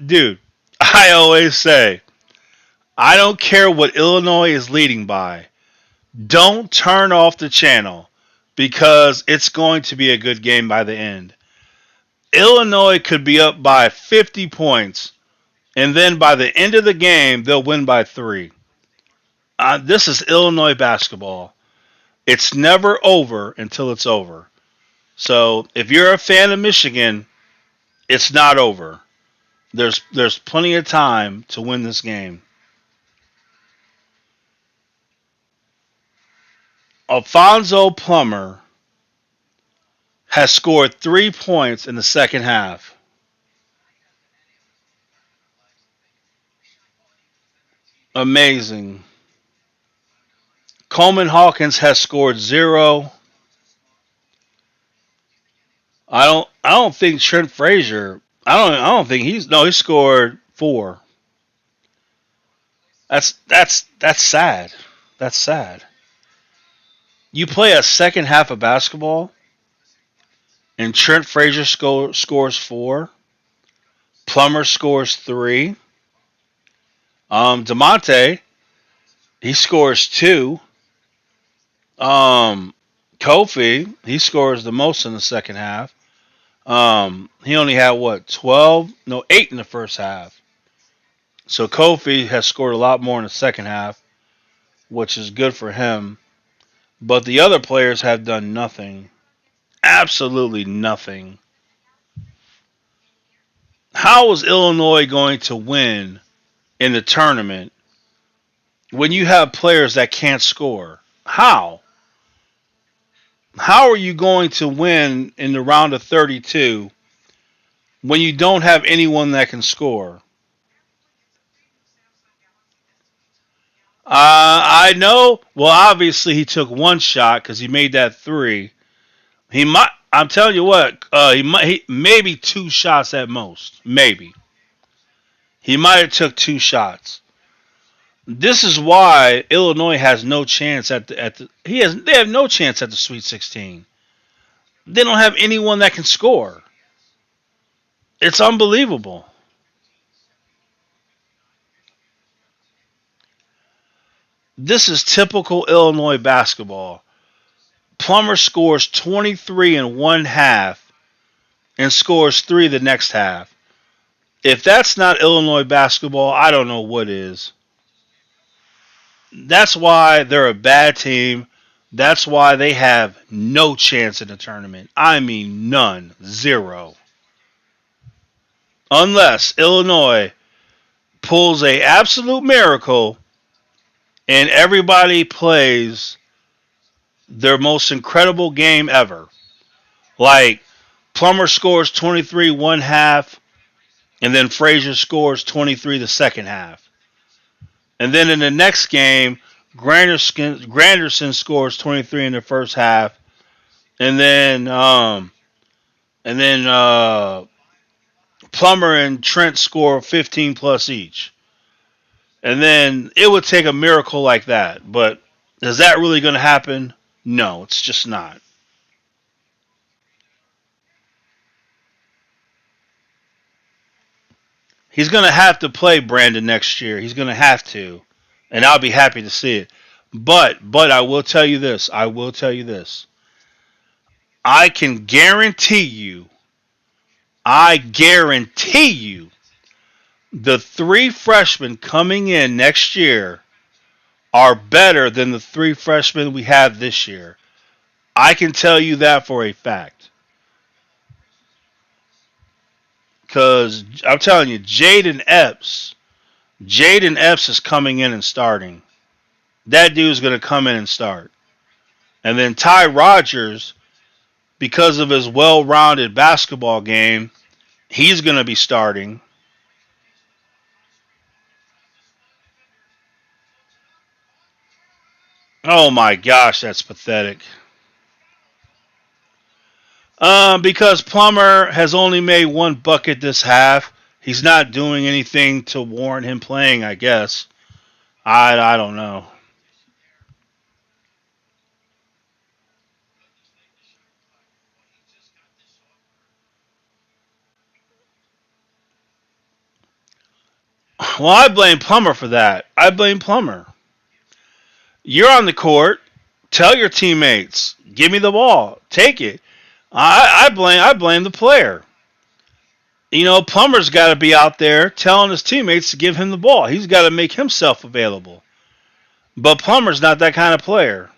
dude. I always say I don't care what Illinois is leading by. Don't turn off the channel because it's going to be a good game by the end. Illinois could be up by 50 points, and then by the end of the game, they'll win by 3. This is Illinois basketball. It's never over until it's over. So if you're a fan of Michigan, it's not over. There's plenty of time to win this game. Alfonso Plummer has scored 3 points in the second half. Amazing. Coleman Hawkins has scored 0. I don't think Trent Frazier. I don't think he's no. He scored 4. That's sad. That's sad. You play a second half of basketball and Trent Frazier scores 4. Plummer scores 3. Demonte, he scores 2. Um, Kofi, he scores the most in the second half. He only had what 12? No, 8 in the first half. So Kofi has scored a lot more in the second half, which is good for him. But the other players have done nothing. Absolutely nothing. How is Illinois going to win in the tournament when you have players that can't score? How? How are you going to win in the round of 32 when you don't have anyone that can score? I know. Well, obviously he took one shot because he made that 3. He might. I'm telling you what. Maybe 2 shots at most. Maybe he might have took 2 shots. This is why Illinois has no chance at the they have no chance at the Sweet 16. They don't have anyone that can score. It's unbelievable. This is typical Illinois basketball. Plummer scores 23 in one half and scores 3 the next half. If that's not Illinois basketball, I don't know what is. That's why they're a bad team. That's why they have no chance in the tournament. I mean, none. 0. Unless Illinois pulls a absolute miracle and everybody plays their most incredible game ever. Like Plummer scores 23 one half, and then Frazier scores 23 the second half. And then in the next game, Granderson scores 23 in the first half, and then Plummer and Trent score 15 plus each. And then it would take a miracle like that. But is that really going to happen? No, it's just not. He's going to have to play Brandon next year. He's going to have to. And I'll be happy to see it. But I will tell you this. I will tell you this. I can guarantee you, I guarantee you, the 3 freshmen coming in next year are better than the 3 freshmen we have this year. I can tell you that for a fact. Because I'm telling you, Jaden Epps is coming in and starting. That dude's going to come in and start. And then Ty Rogers, because of his well-rounded basketball game, he's going to be starting. Oh my gosh, that's pathetic. Because Plummer has only made one bucket this half. He's not doing anything to warrant him playing, I guess. I don't know. Well, I blame Plummer for that. I blame Plummer. You're on the court. Tell your teammates, give me the ball. Take it. I blame the player. Plummer's got to be out there telling his teammates to give him the ball. He's got to make himself available. But Plummer's not that kind of player.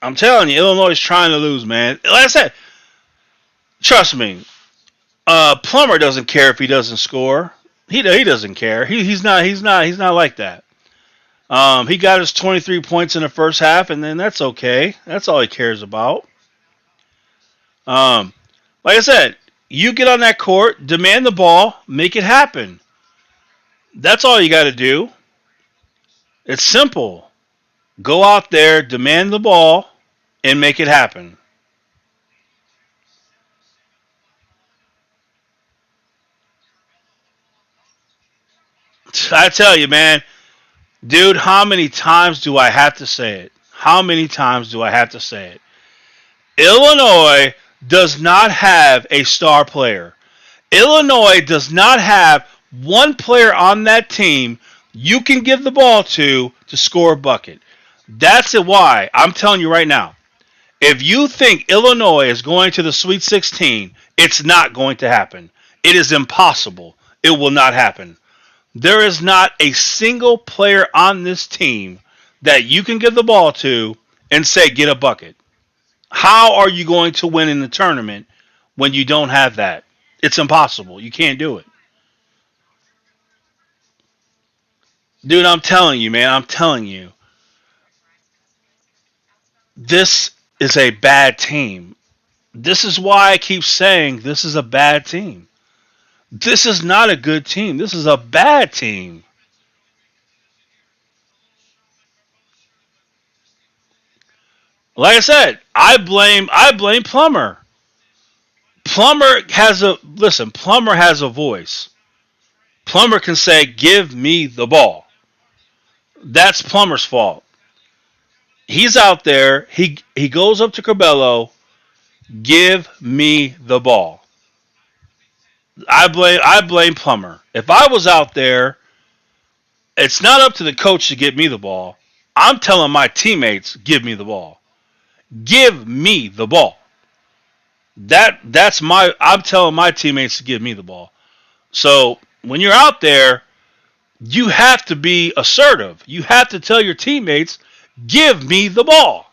I'm telling you, Illinois is trying to lose, man. Like I said, trust me. Plummer doesn't care if he doesn't score. He doesn't care. He's not like that. He got his 23 points in the first half, and then that's okay. That's all he cares about. Um, like I said, you get on that court, demand the ball, make it happen. That's all you got to do. It's simple. Go out there, demand the ball, and make it happen. I tell you, man, dude, how many times do I have to say it? How many times do I have to say it? Illinois does not have a star player. Illinois does not have one player on that team you can give the ball to score a bucket. That's it. Why I'm telling you right now. If you think Illinois is going to the Sweet 16, it's not going to happen. It is impossible. It will not happen. There is not a single player on this team that you can give the ball to and say, get a bucket. How are you going to win in the tournament when you don't have that? It's impossible. You can't do it. Dude, I'm telling you, man. I'm telling you. This is a bad team. This is why I keep saying this is a bad team. This is not a good team. This is a bad team. Like I said, I blame Plummer. Plummer has a voice. Plummer can say, "Give me the ball." That's Plummer's fault. He's out there. He goes up to Cabello. Give me the ball. I blame Plummer. If I was out there, it's not up to the coach to get me the ball. I'm telling my teammates, give me the ball. Give me the ball. I'm telling my teammates to give me the ball. So when you're out there, you have to be assertive. You have to tell your teammates, give me the ball.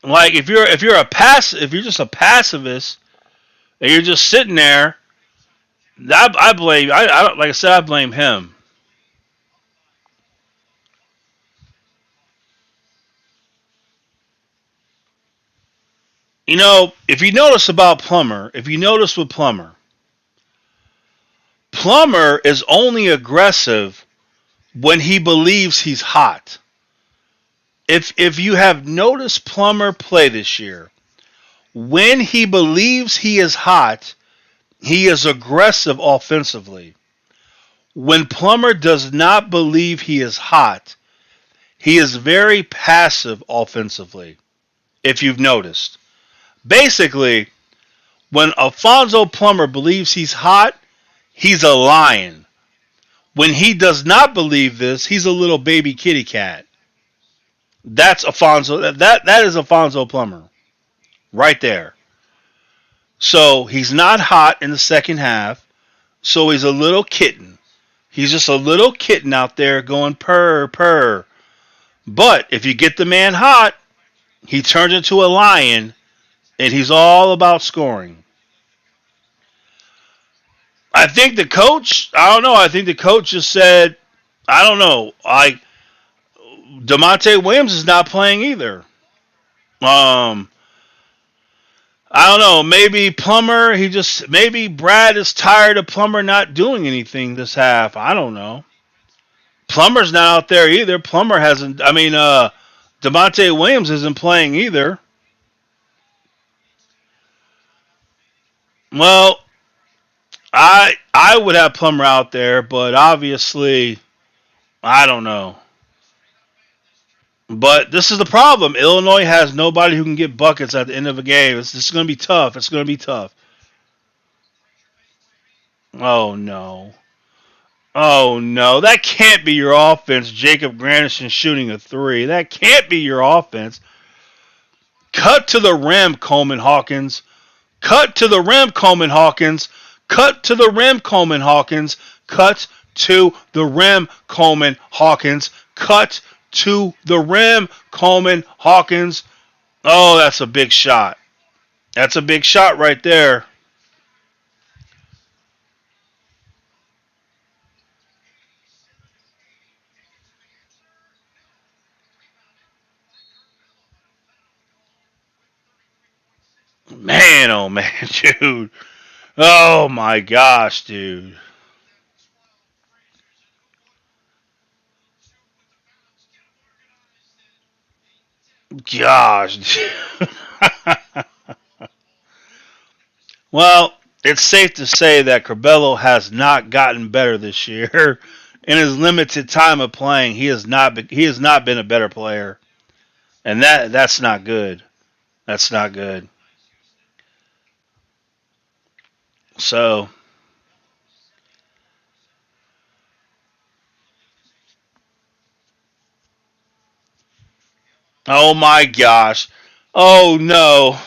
Like if you're just a pacifist and you're just sitting there, I blame I don't like I said I blame him. If you notice about Plummer, if you notice with Plummer, Plummer is only aggressive when he believes he's hot. If you have noticed Plummer play this year, when he believes he is hot, he is aggressive offensively. When Plummer does not believe he is hot, he is very passive offensively. If you've noticed. Basically, when Alfonso Plummer believes he's hot, he's a lion. When he does not believe this, he's a little baby kitty cat. That's Alfonso. That is Alfonso Plummer right there. So he's not hot in the second half. So he's a little kitten. He's just a little kitten out there going purr purr. But if you get the man hot, he turns into a lion, and he's all about scoring. I think the coach. I don't know. I think the coach just said, I don't know. Demonte Williams is not playing either. Um, I don't know. Maybe Plummer. Maybe Brad is tired of Plummer not doing anything this half. I don't know. Plummer's not out there either. Plummer hasn't. I mean, Devontae Williams isn't playing either. Well, I would have Plummer out there, but obviously I don't know. But this is the problem. Illinois has nobody who can get buckets at the end of a game. This is going to be tough. It's going to be tough. Oh no. Oh no. That can't be your offense. Jacob Granderson shooting a three. That can't be your offense. Cut to the rim, Coleman Hawkins. Cut to the rim, Coleman Hawkins. Cut to the rim, Coleman Hawkins. Cut to the rim, Coleman Hawkins. Cut to the rim, Coleman Hawkins. Oh, that's a big shot. That's a big shot right there. Man, oh man, dude. Oh my gosh, dude. Gosh. Well, it's safe to say that Corbello has not gotten better this year. In his limited time of playing, he has not been a better player. And that's not good. That's not good. So, oh my gosh. Oh no.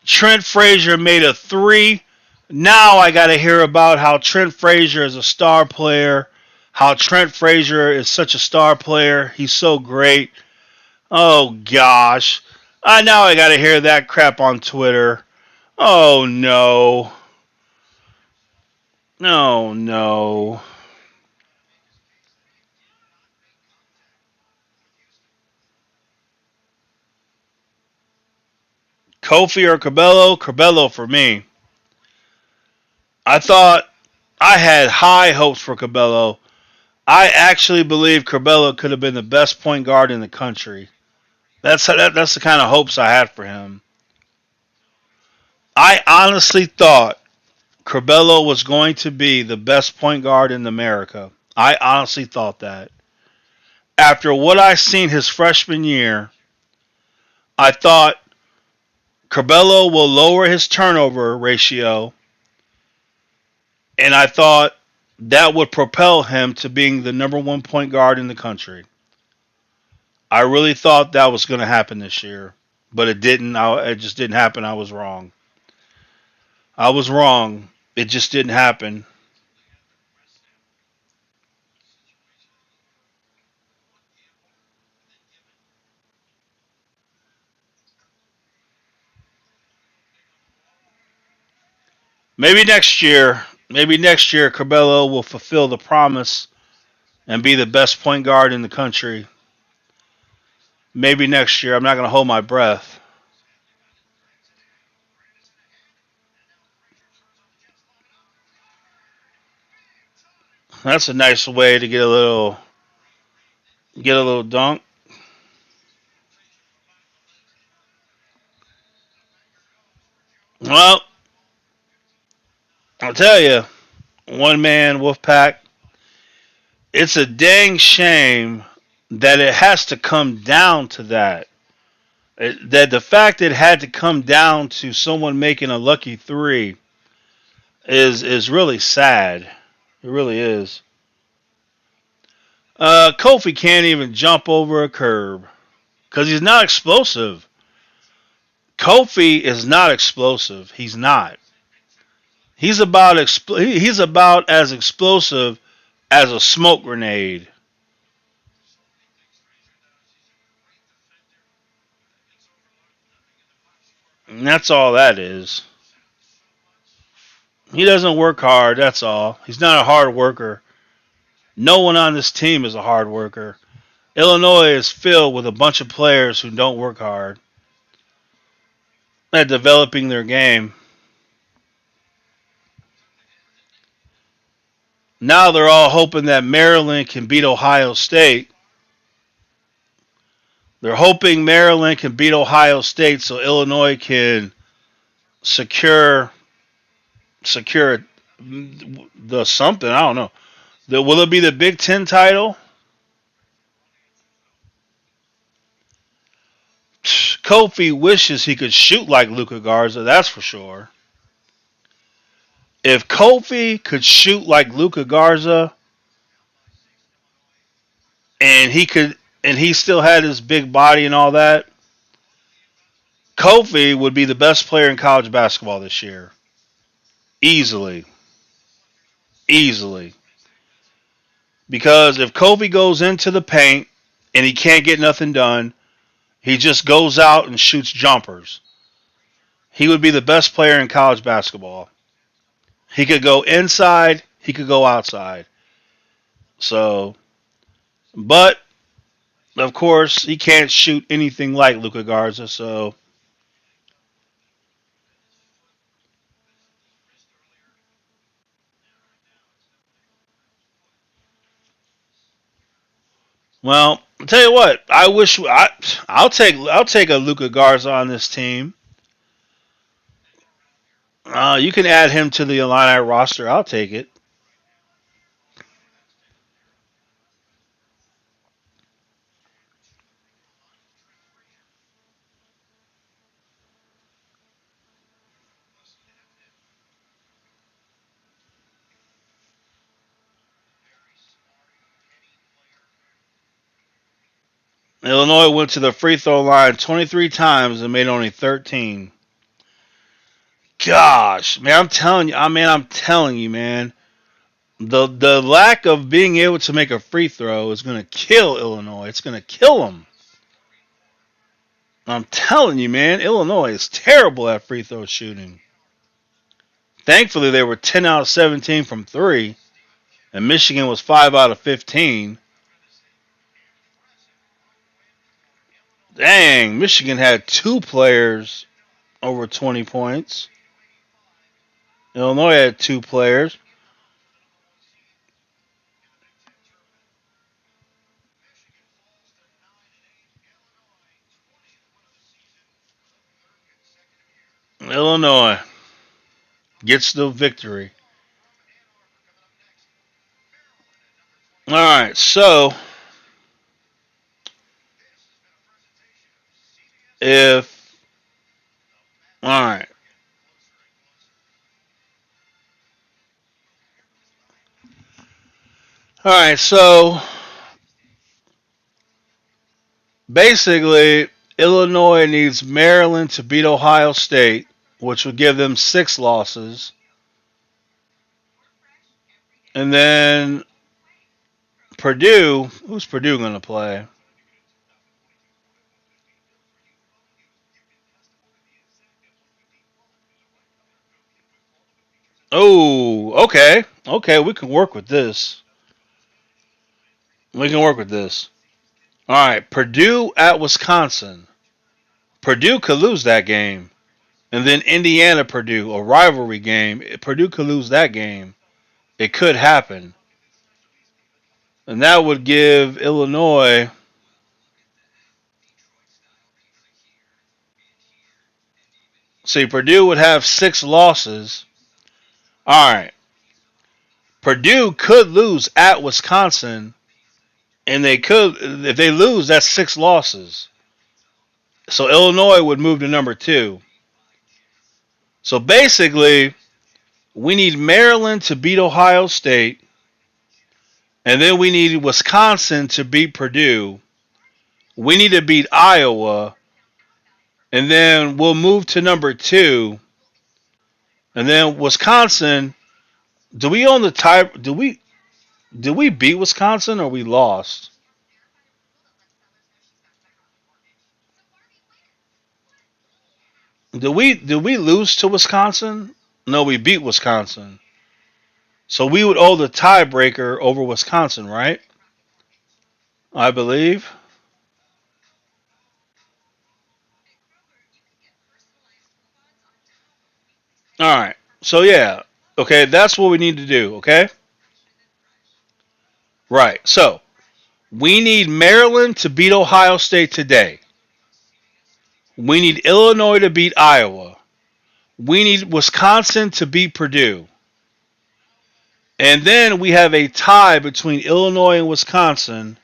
Trent Frazier made a three. Now I got to hear about how Trent Frazier is a star player, how Trent Frazier is such a star player. He's so great. Oh gosh. Now I got to hear that crap on Twitter. Oh no. No, no. Kofi or Cabello? Cabello for me. I thought I had high hopes for Cabello. I actually believe Cabello could have been the best point guard in the country. That's the kind of hopes I had for him. I honestly thought Curbelo was going to be the best point guard in America. I honestly thought that. After what I seen his freshman year, I thought Curbelo will lower his turnover ratio, and I thought that would propel him to being the number one point guard in the country. I really thought that was going to happen this year, but it didn't. It just didn't happen. I was wrong. I was wrong. It just didn't happen. Maybe next year. Maybe next year, Cabello will fulfill the promise and be the best point guard in the country. Maybe next year. I'm not going to hold my breath. That's a nice way to get a little dunk. Well, I'll tell you, one man Wolfpack. It's a dang shame that it has to come down to that. That the fact it had to come down to someone making a lucky three is really sad. It really is. Kofi can't even jump over a curb because he's not explosive. Kofi is not explosive. He's not. He's about as explosive as a smoke grenade. And that's all that is. He doesn't work hard. That's all. He's not a hard worker. No one on this team is a hard worker. Illinois is filled with a bunch of players who don't work hard at developing their game. Now they're all hoping that Maryland can beat Ohio State. They're hoping Maryland can beat Ohio State so Illinois can secure the something. I don't know. Will it be the Big Ten title? Kofi wishes he could shoot like Luka Garza. That's for sure. If Kofi could shoot like Luka Garza, and he still had his big body and all that, Kofi would be the best player in college basketball this year. Easily. Easily. Because if Kofi goes into the paint and he can't get nothing done, he just goes out and shoots jumpers. He would be the best player in college basketball. He could go inside, he could go outside. So, but of course, he can't shoot anything like Luka Garza. So, well, I'll tell you what. I'll take a Luka Garza on this team. You can add him to the Illini roster. I'll take it. Illinois went to the free throw line 23 times and made only 13. Gosh, man, I'm telling you, man. The lack of being able to make a free throw is going to kill Illinois. It's going to kill them. I'm telling you, man, Illinois is terrible at free throw shooting. Thankfully, they were 10 out of 17 from 3, and Michigan was 5 out of 15. Dang, Michigan had 2 players over 20 points. Illinois had 2 players. Illinois gets the victory. All right, so if all right, all right, so basically, Illinois needs Maryland to beat Ohio State, which would give them 6 losses, and then Purdue. Who's Purdue going to play? Oh, okay, okay, we can work with this. We can work with this. All right, Purdue at Wisconsin. Purdue could lose that game. And then Indiana Purdue, a rivalry game. Purdue could lose that game. It could happen. And that would give Illinois. See, Purdue would have 6 losses. All right. Purdue could lose at Wisconsin. And they could, if they lose, that's 6 losses. So Illinois would move to number 2. So basically, we need Maryland to beat Ohio State. And then we need Wisconsin to beat Purdue. We need to beat Iowa. And then we'll move to number 2. And then Wisconsin. Do we own the tie? Do we beat Wisconsin or we lost? Did we lose to Wisconsin? No, we beat Wisconsin. So we would owe the tiebreaker over Wisconsin, right? I believe. All right. So yeah. Okay, that's what we need to do, okay? Right. So we need Maryland to beat Ohio State today. We need Illinois to beat Iowa. We need Wisconsin to beat Purdue. And then we have a tie between Illinois and Wisconsin.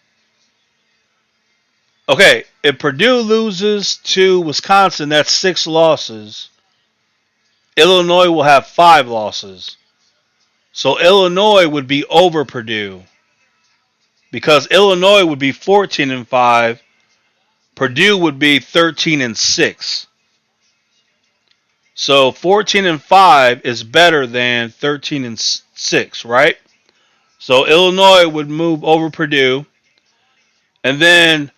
Okay, if Purdue loses to Wisconsin, that's 6 losses. Illinois will have 5 losses. So Illinois would be over Purdue because Illinois would be 14-5. Purdue would be 13-6. So 14-5 is better than 13-6, right? So Illinois would move over Purdue, and then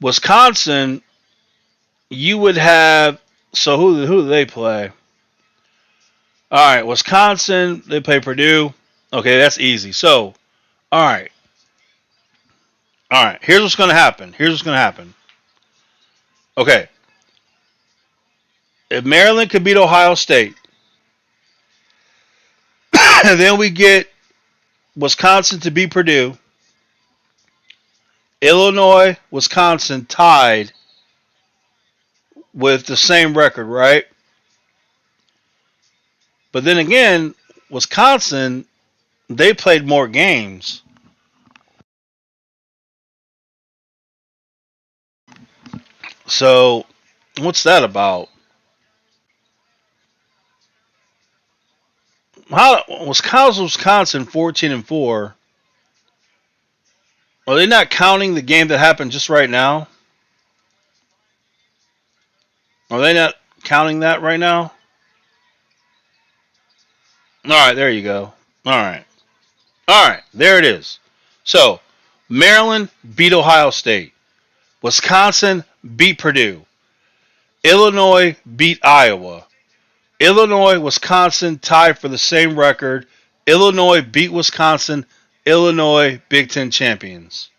Wisconsin, you would have. So who do they play? All right, Wisconsin, they play Purdue. Okay, that's easy. So, all right. Here's what's going to happen. Okay, if Maryland could beat Ohio State, and then we get Wisconsin to beat Purdue, Illinois, Wisconsin tied with the same record, right? But then again, Wisconsin, they played more games. So, what's that about? How Wisconsin 14-4? Are they not counting the game that happened just right now? Are they not counting that right now? All right, there you go. All right, there it is. So, Maryland beat Ohio State. Wisconsin beat Purdue. Illinois beat Iowa. Illinois, Wisconsin tied for the same record. Illinois beat Wisconsin. Illinois Big Ten champions.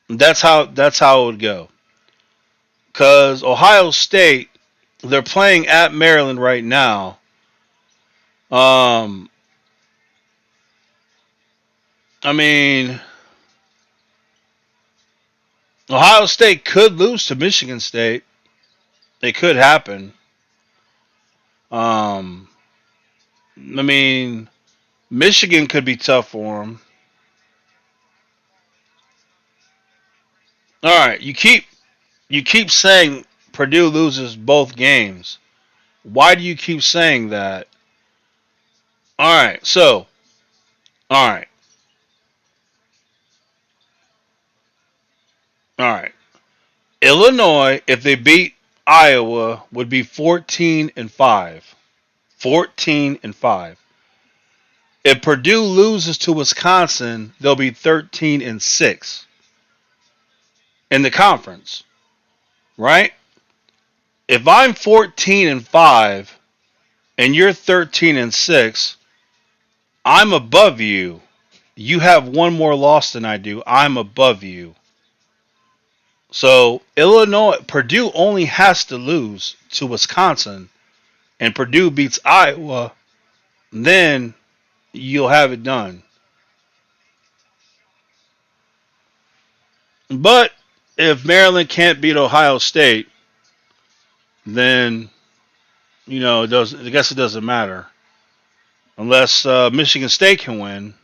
That's how it would go. Because Ohio State, they're playing at Maryland right now. I mean, Ohio State could lose to Michigan State. It could happen. I mean, Michigan could be tough for them. All right, you keep saying Purdue loses both games. Why do you keep saying that? All right, so all right, all right. Illinois, if they beat Iowa, would be 14-5. 14-5. If Purdue loses to Wisconsin, they'll be 13-6 in the conference, right? If I'm 14-5 and you're 13-6, I'm above you. You have one more loss than I do. I'm above you. So Purdue only has to lose to Wisconsin, and Purdue beats Iowa, then you'll have it done. But if Maryland can't beat Ohio State, then it doesn't. I guess it doesn't matter unless Michigan State can win.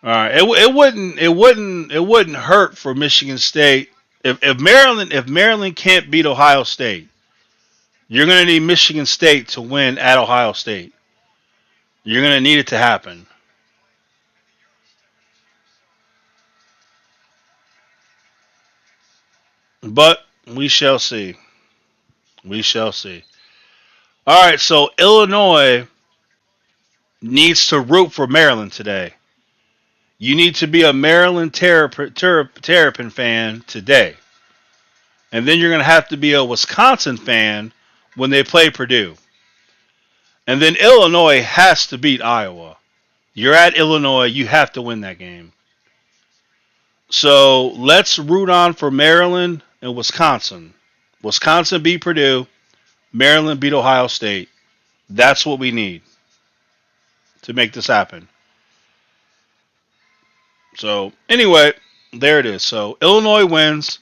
All right, it wouldn't hurt for Michigan State if Maryland can't beat Ohio State. You're going to need Michigan State to win at Ohio State. You're going to need it to happen. But we shall see. We shall see. All right, so Illinois needs to root for Maryland today. You need to be a Maryland Terrapin fan today. And then you're going to have to be a Wisconsin fan when they play Purdue. And then Illinois has to beat Iowa. You're at Illinois. You have to win that game. So let's root on for Maryland and Wisconsin. Wisconsin beat Purdue. Maryland beat Ohio State. That's what we need to make this happen. So anyway, there it is. So Illinois wins,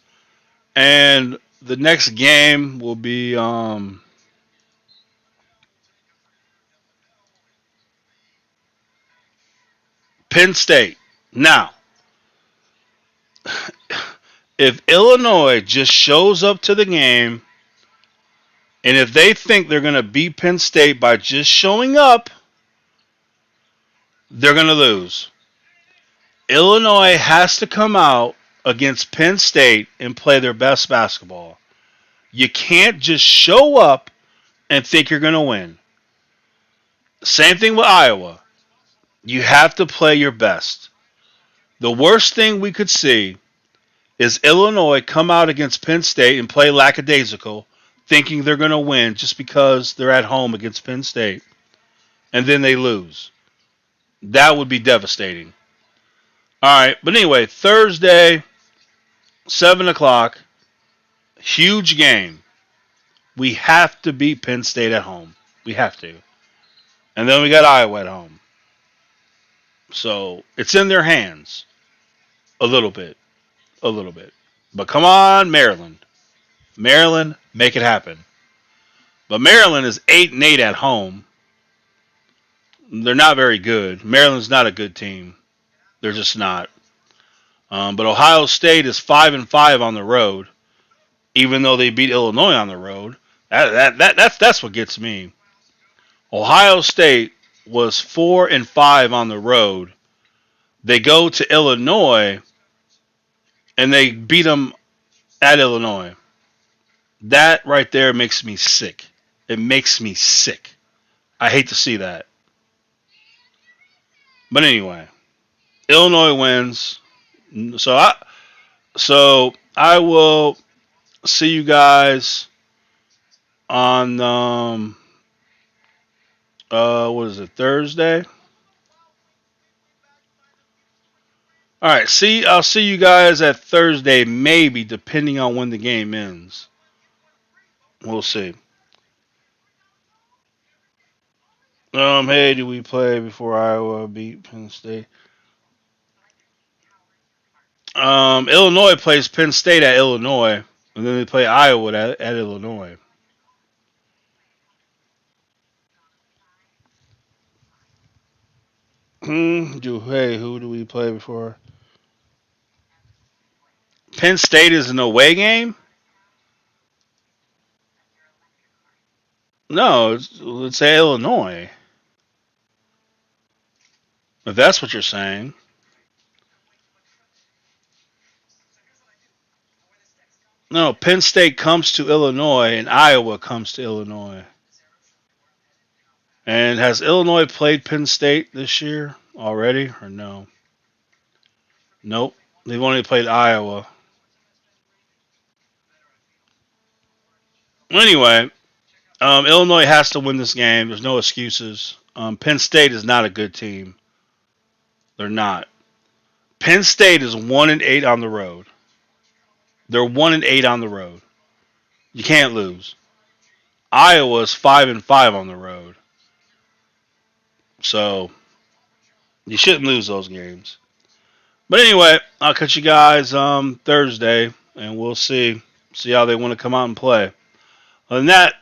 and the next game will be Penn State. Now, if Illinois just shows up to the game, and if they think they're going to beat Penn State by just showing up, they're going to lose. Illinois has to come out against Penn State and play their best basketball. You can't just show up and think you're going to win. Same thing with Iowa. You have to play your best. The worst thing we could see is Illinois come out against Penn State and play lackadaisical, thinking they're going to win just because they're at home against Penn State, and then they lose. That would be devastating. All right, but anyway, Thursday, 7 o'clock, huge game. We have to beat Penn State at home. We have to. And then we got Iowa at home. So it's in their hands a little bit. A little bit. But come on, Maryland. Maryland, make it happen. But Maryland is 8-8 at home. They're not very good. Maryland's not a good team. They're just not. But Ohio State is 5-5 on the road, even though they beat Illinois on the road. That's what gets me. Ohio State was 4-5 on the road. They go to Illinois, and they beat them at Illinois. That right there makes me sick. It makes me sick. I hate to see that. But anyway, Illinois wins. So I will see you guys on what is it, Thursday? All right, I'll see you guys at Thursday, maybe, depending on when the game ends. We'll see. Hey, do we play before Iowa beat Penn State? Illinois plays Penn State at Illinois, and then they play Iowa at Illinois. Who do we play before? Penn State is an away game? No, let's say Illinois. If that's what you're saying. No, Penn State comes to Illinois and Iowa comes to Illinois. And has Illinois played Penn State this year already or no? Nope. They've only played Iowa. Anyway, Illinois has to win this game. There's no excuses. Penn State is not a good team. They're not. Penn State is 1-8 on the road. They're 1-8 on the road. You can't lose. Iowa is 5-5 on the road. So you shouldn't lose those games. But anyway, I'll catch you guys Thursday, and we'll see how they want to come out and play. Other than that,